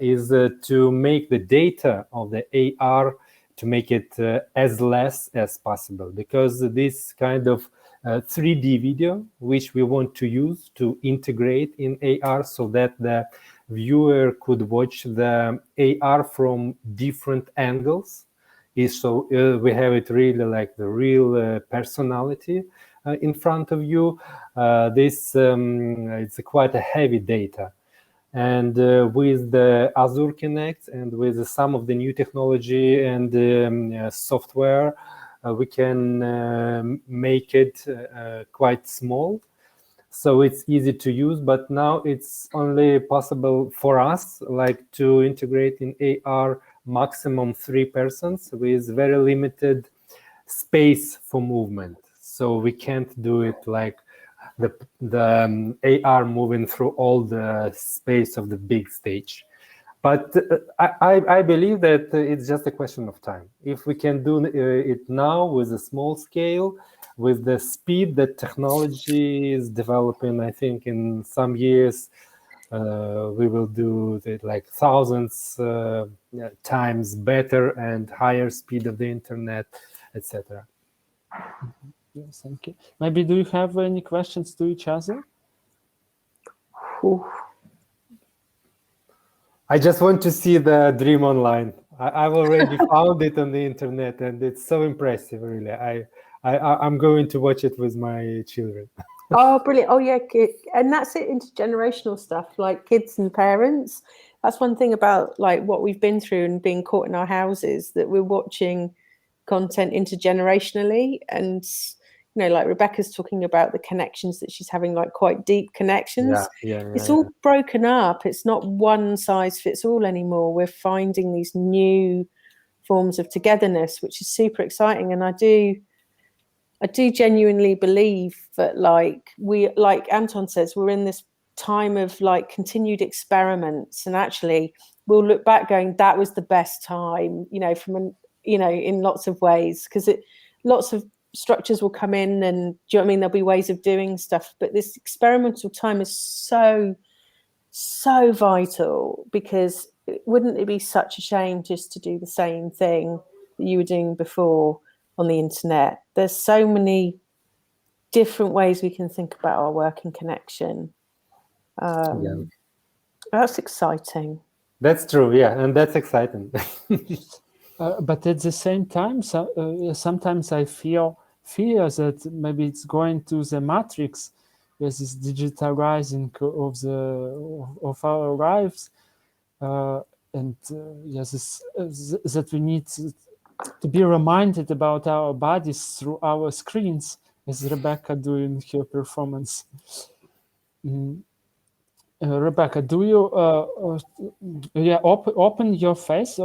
Is to make the data of the AR, to make it as less as possible, because this kind of 3D video, which we want to use to integrate in AR, so that the viewer could watch the AR from different angles, is so we have it really like the real personality in front of you. It's quite a heavy data. And with the Azure Connect and with some of the new technology and software, we can make it quite small, so it's easy to use. But now it's only possible for us like to integrate in AR maximum 3 persons with very limited space for movement. So we can't do it like the AR moving through all the space of the big stage. But I believe that it's just a question of time. If we can do it now with a small scale, with the speed that technology is developing, I think in some years we will do it like thousands times better and higher speed of the internet, etc. Yes, thank you. Maybe do you have any questions to each other? I just want to see the dream online. I've already found it on the internet, and it's so impressive, really. I'm going to watch it with my children. Oh, brilliant. Oh, yeah. And that's it, intergenerational stuff, like kids and parents. That's one thing about like what we've been through and being caught in our houses, that we're watching content intergenerationally. And, you know, like Rebekka's talking about the connections that she's having, like quite deep connections. It's all broken up. It's not one size fits all anymore. We're finding these new forms of togetherness, which is super exciting. And I do genuinely believe that, like Anton says, we're in this time of like continued experiments, and actually we'll look back going, that was the best time, you know, in lots of ways, because lots of structures will come in, and do you know what I mean? There'll be ways of doing stuff, but this experimental time is so vital, because wouldn't it be such a shame just to do the same thing that you were doing before on the internet? There's so many different ways we can think about our work and connection. That's exciting. That's true, yeah, and that's exciting. But at the same time, sometimes I feel that maybe it's going to the matrix, with this digitalizing of our lives, and yes, that we need to be reminded about our bodies through our screens, as Rebekka doing her performance. Rebekka, do you open your face?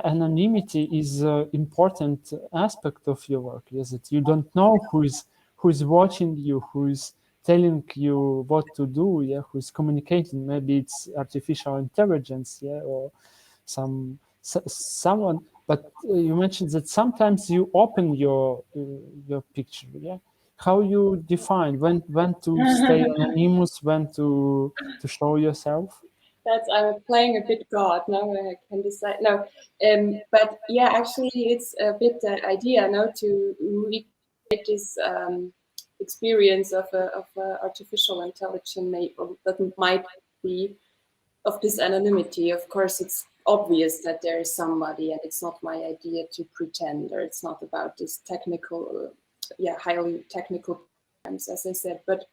Anonymity is an important aspect of your work. Yes, that you don't know who is watching you, who is telling you what to do. Yeah, who is communicating? Maybe it's artificial intelligence. Yeah, or someone. But you mentioned that sometimes you open your picture. Yeah. How you define when to stay anonymous, when to show yourself? I'm playing a bit God. No, I can decide. No, but yeah, actually, it's a bit the idea, no, to recreate this experience of artificial intelligence, that might be of this anonymity. Of course, it's obvious that there is somebody, and it's not my idea to pretend, or it's not about this technical. Highly technical programs, as I said, but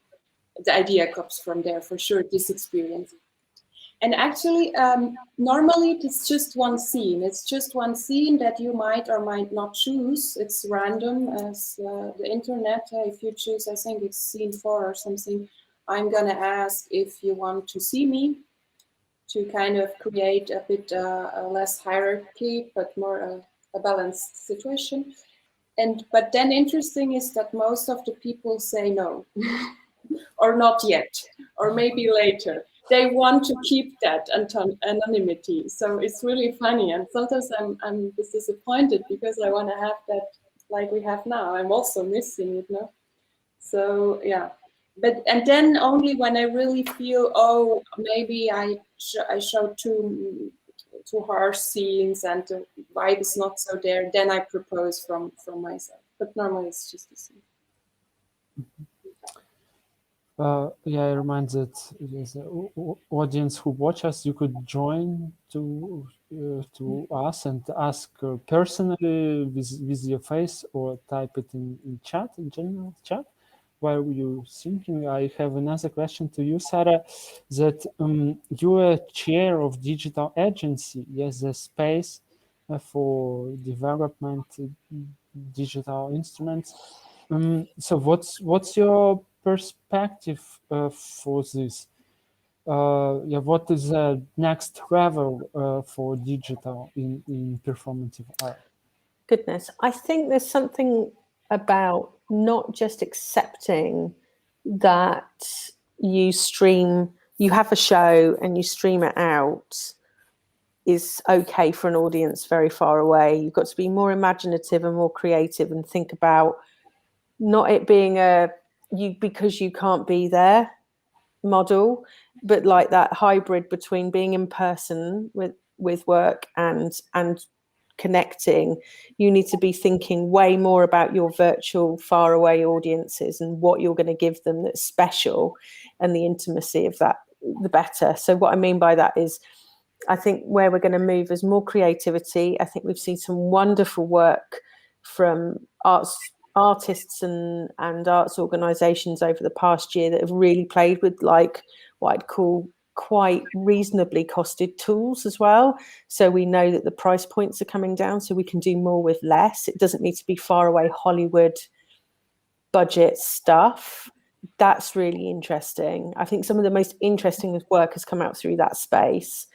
the idea comes from there for sure, this experience. And actually, normally it's just one scene. It's just one scene that you might or might not choose. It's random as the internet. If you choose, I think it's scene 4 or something, I'm gonna ask if you want to see me. to kind of create a bit a less hierarchy, but more a balanced situation. But then interesting is that most of the people say no, or not yet, or maybe later. They want to keep that anonymity. So it's really funny. And sometimes I'm disappointed because I want to have that like we have now. I'm also missing it now. So yeah. And then only when I really feel, oh, maybe I showed too harsh scenes and the vibe is not so there, then I propose from myself. But normally it's just the same. Yeah, I remind that there's an audience who watch us. You could join to us and ask personally with your face, or type it in chat, in general chat. While you're thinking, I have another question to you, Sarah. That you are chair of digital agency. Yes, the space for development digital instruments. So what's your perspective for this? Yeah, what is the next level for digital in performative art? Goodness, I think there's something about not just accepting that you have a show and you stream it out is okay for an audience very far away. You've got to be more imaginative and more creative and think about not it being because you can't be there model, but like that hybrid between being in person with work and connecting. You need to be thinking way more about your virtual faraway audiences and what you're going to give them that's special, and the intimacy of that, the better. So what I mean by that is, I think where we're going to move is more creativity. I think we've seen some wonderful work from artists and arts organizations over the past year that have really played with like what I'd call quite reasonably costed tools as well. So we know that the price points are coming down, so we can do more with less. It doesn't need to be far away Hollywood budget stuff. That's really interesting. I think some of the most interesting work has come out through that space.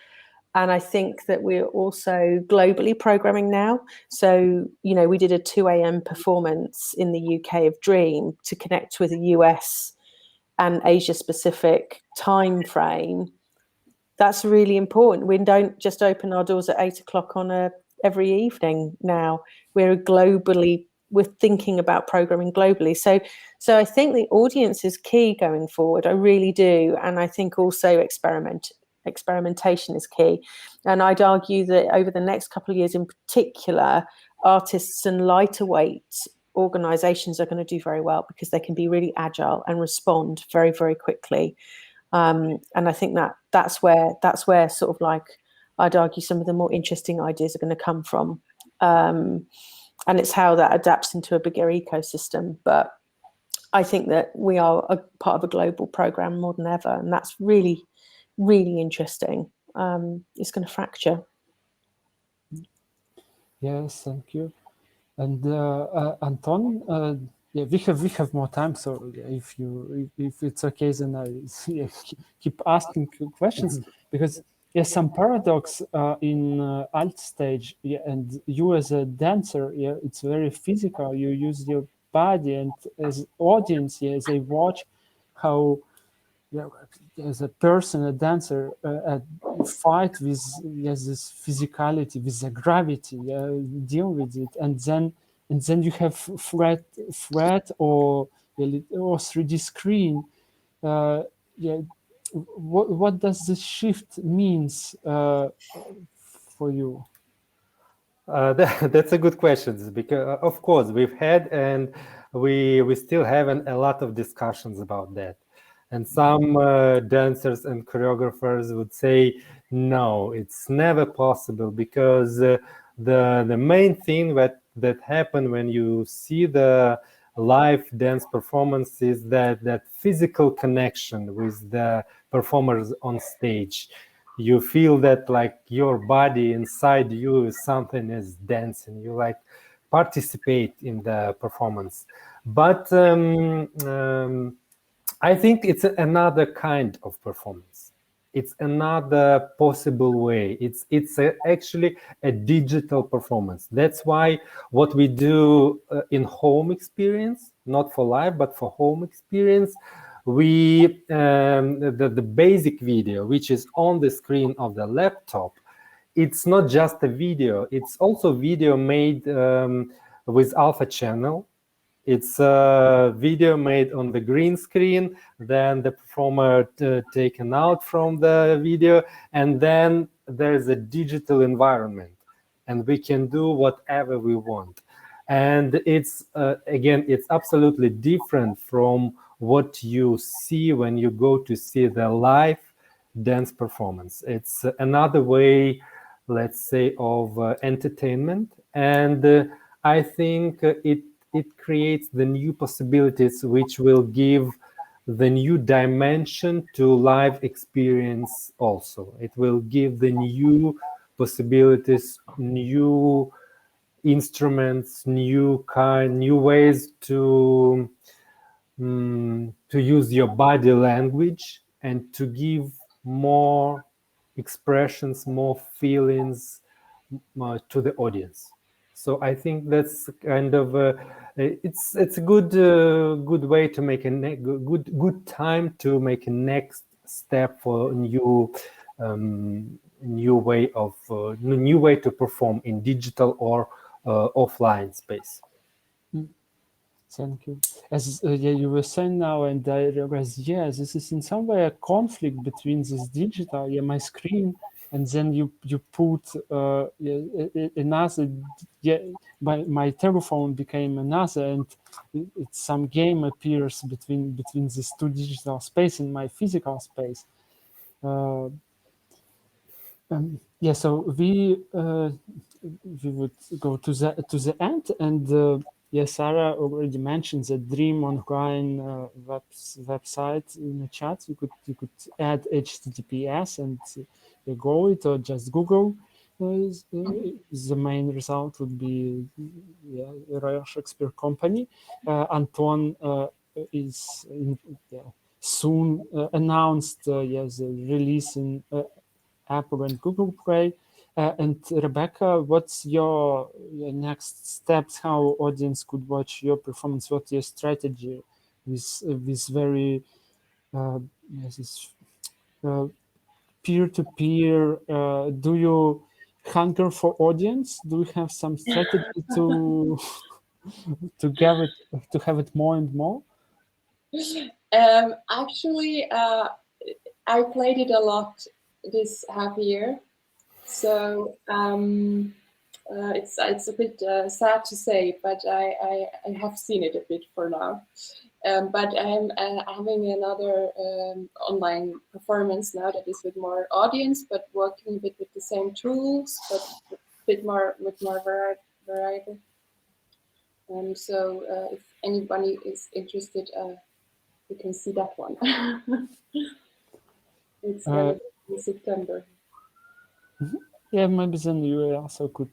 And I think that we're also globally programming now. So, you know, we did a 2 a.m. performance in the UK of Dream to connect with the US and Asia Pacific time frame. That's really important. We don't just open our doors at 8 o'clock on every evening now. We're thinking about programming globally. So I think the audience is key going forward. I really do. And I think also experimentation is key. And I'd argue that over the next couple of years in particular, artists and lighter weight organizations are going to do very well because they can be really agile and respond very, very quickly. And I think that's where sort of like, I'd argue some of the more interesting ideas are going to come from. And it's how that adapts into a bigger ecosystem. But I think that we are a part of a global program more than ever. And that's really, really interesting. It's going to fracture. Yes, thank you. And Anton, yeah, we have more time, so if it's okay, then I keep asking questions, because there's some paradox in AltStage, yeah, and you as a dancer, yeah, it's very physical. You use your body, and as audience, yeah, they watch how, yeah, as a person, a dancer, fight with this physicality, with the gravity, deal with it, and then you have flat or 3D screen. Yeah, what does this shift means for you? That's a good question, because of course we've had, and we still have a lot of discussions about that. And some dancers and choreographers would say, no, it's never possible, because the main thing that happened when you see the live dance performance is that physical connection with the performers on stage. You feel that like your body inside you is something is dancing. You like participate in the performance. But I think it's another kind of performance. It's another possible way. It's actually a digital performance. That's why what we do in home experience, not for live, but for home experience, we the basic video, which is on the screen of the laptop, it's not just a video. It's also video made with alpha channel. It's a video made on the green screen, then the performer taken out from the video, and then there's a digital environment, and we can do whatever we want. And it's, again, it's absolutely different from what you see when you go to see the live dance performance. It's another way, let's say, of entertainment. And I think it creates the new possibilities which will give the new dimension to live experience also. It will give the new possibilities, new instruments, new ways to use your body language and to give more expressions, more feelings to the audience. So I think that's kind of it's a good way to make a good time to make a next step for new way to perform in digital or offline space. Thank you. As yeah, you were saying now, and I realized, yes, this is in some way a conflict between this digital, my screen, and then you put another, my telephone became another, and some game appears between these two digital space in my physical space. Yeah, so we would go to the end, and Sarah already mentioned the Dream Online website in the chat. You could add HTTPS and go it, or just Google. The main result would be Royal Shakespeare Company. Anton is soon announced the release in Apple and Google Play. And Rebekka, what's your next steps? How audience could watch your performance? What's your strategy with very peer-to-peer? Do you hunger for audience? Do you have some strategy to have it more and more? Actually, I played it a lot this half year, so it's a bit sad to say, but I have seen it a bit for now. But I'm having another online performance now that is with more audience, but working a bit with the same tools, but a bit more with more variety. So if anybody is interested, you can see that one. It's in September. Mm-hmm. Yeah, maybe then you also could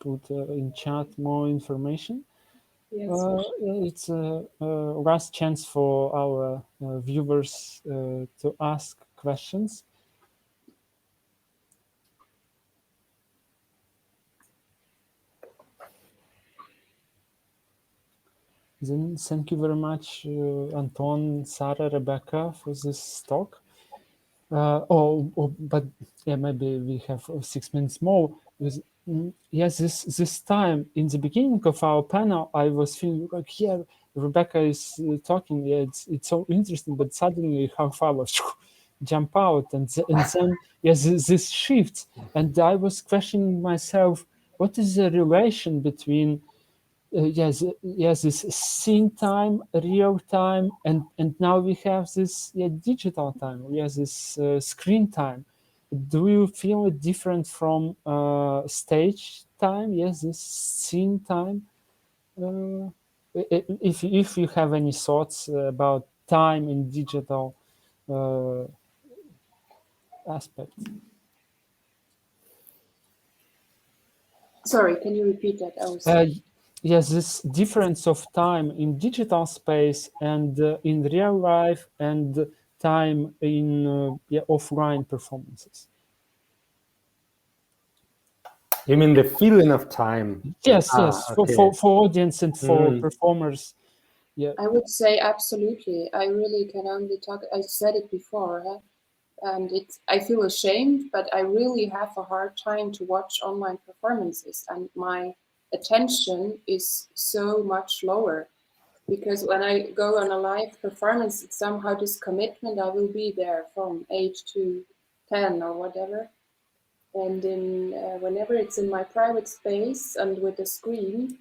put in chat more information. Yes, it's a last chance for our viewers to ask questions. Then thank you very much, Anton, Sarah, Rebekka, for this talk. But yeah, maybe we have 6 minutes more. Yes, this time in the beginning of our panel, I was feeling like, yeah, Rebekka is talking. Yeah, it's so interesting. But suddenly, half hour jump out, and then yes, this shifts, and I was questioning myself, what is the relation between yes, this scene time, real time, and now we have this digital time. Yes, this screen time. Do you feel it different from stage time? Yes, this scene time. If you have any thoughts about time in digital aspect. Sorry, can you repeat that? Yes, this difference of time in digital space and in real life, and time in offline performances. You mean the feeling of time? Yes, yes, Okay. for audience and for performers. Yeah, I would say absolutely. I really can only talk. I said it before, huh? And I feel ashamed, but I really have a hard time to watch online performances, and my attention is so much lower. Because when I go on a live performance, it's somehow this commitment. I will be there from 8 to 10 or whatever. And in whenever it's in my private space and with the screen,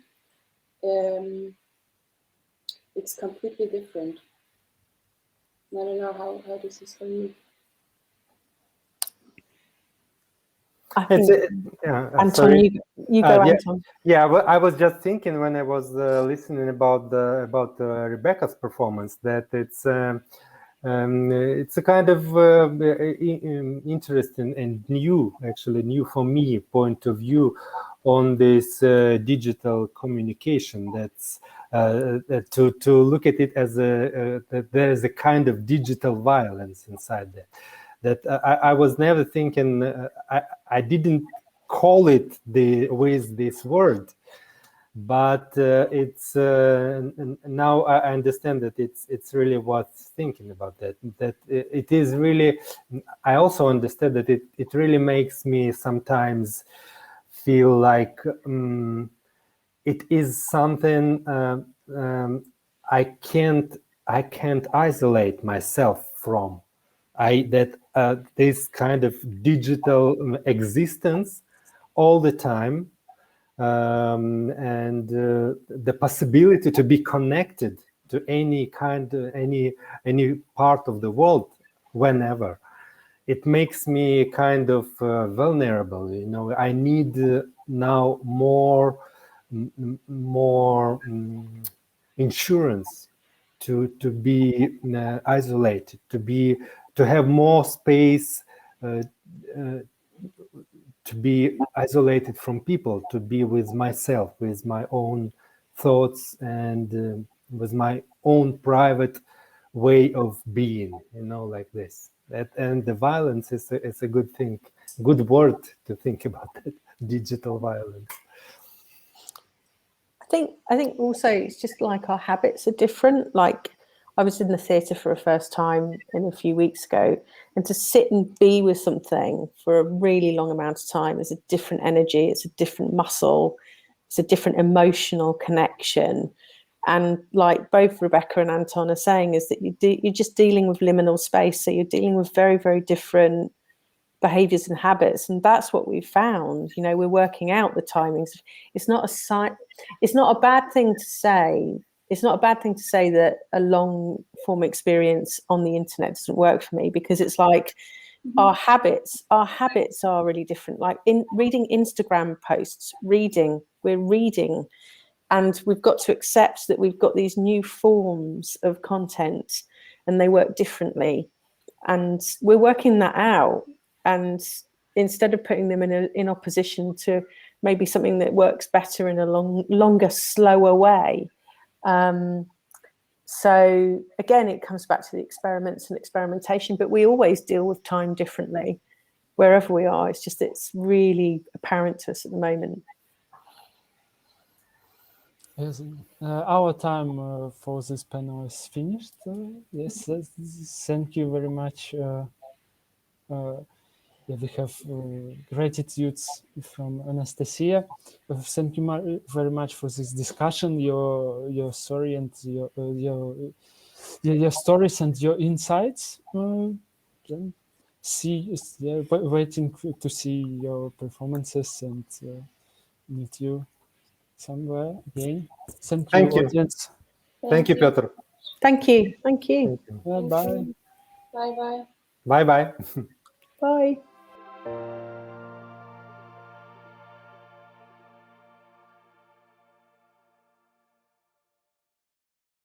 it's completely different. I don't know how this is for you. I think, Anton, sorry. you go, Anton. Yeah, well, I was just thinking when I was listening about Rebekka's performance that it's a kind of interesting and new for me point of view on this digital communication. That's to look at it as that there is a kind of digital violence inside that. That I was never thinking. I didn't call it with this word, but it's now I understand that it's really worth thinking about that. That it is really. I also understand that it really makes me sometimes feel like it is something I can't isolate myself from. This kind of digital existence all the time, and the possibility to be connected to any part of the world whenever, it makes me kind of vulnerable. You know, I need now more insurance to be isolated, to have more space, to be isolated from people, to be with myself, with my own thoughts, and with my own private way of being, you know, like this. And the violence is a good thing, good word to think about it, digital violence. I think also it's just like our habits are different. Like I was in the theatre for a first time a few weeks ago, and to sit and be with something for a really long amount of time is a different energy, it's a different muscle, it's a different emotional connection. And like both Rebekka and Anton are saying, is that you're just dealing with liminal space, so you're dealing with very, very different behaviors and habits, and that's what we've found. You know, we're working out the timings. It's not a bad thing to say. It's not a bad thing to say that a long form experience on the internet doesn't work for me, because it's like our habits are really different. Like in reading Instagram posts, we're reading, and we've got to accept that we've got these new forms of content and they work differently, and we're working that out. And instead of putting them in opposition to maybe something that works better in a longer, slower way. So again, it comes back to the experiments and experimentation, but we always deal with time differently wherever we are. It's just, it's really apparent to us at the moment. Yes, our time for this panel is finished. Yes, thank you very much. Yeah, we have gratitudes from Anastasia. Thank you very much for this discussion, your story and your stories and your insights. Waiting to see your performances and meet you somewhere again. Thank you, audience. Thank you, Piotr. Thank you. Thank you. Bye. Bye bye. Bye bye. Bye.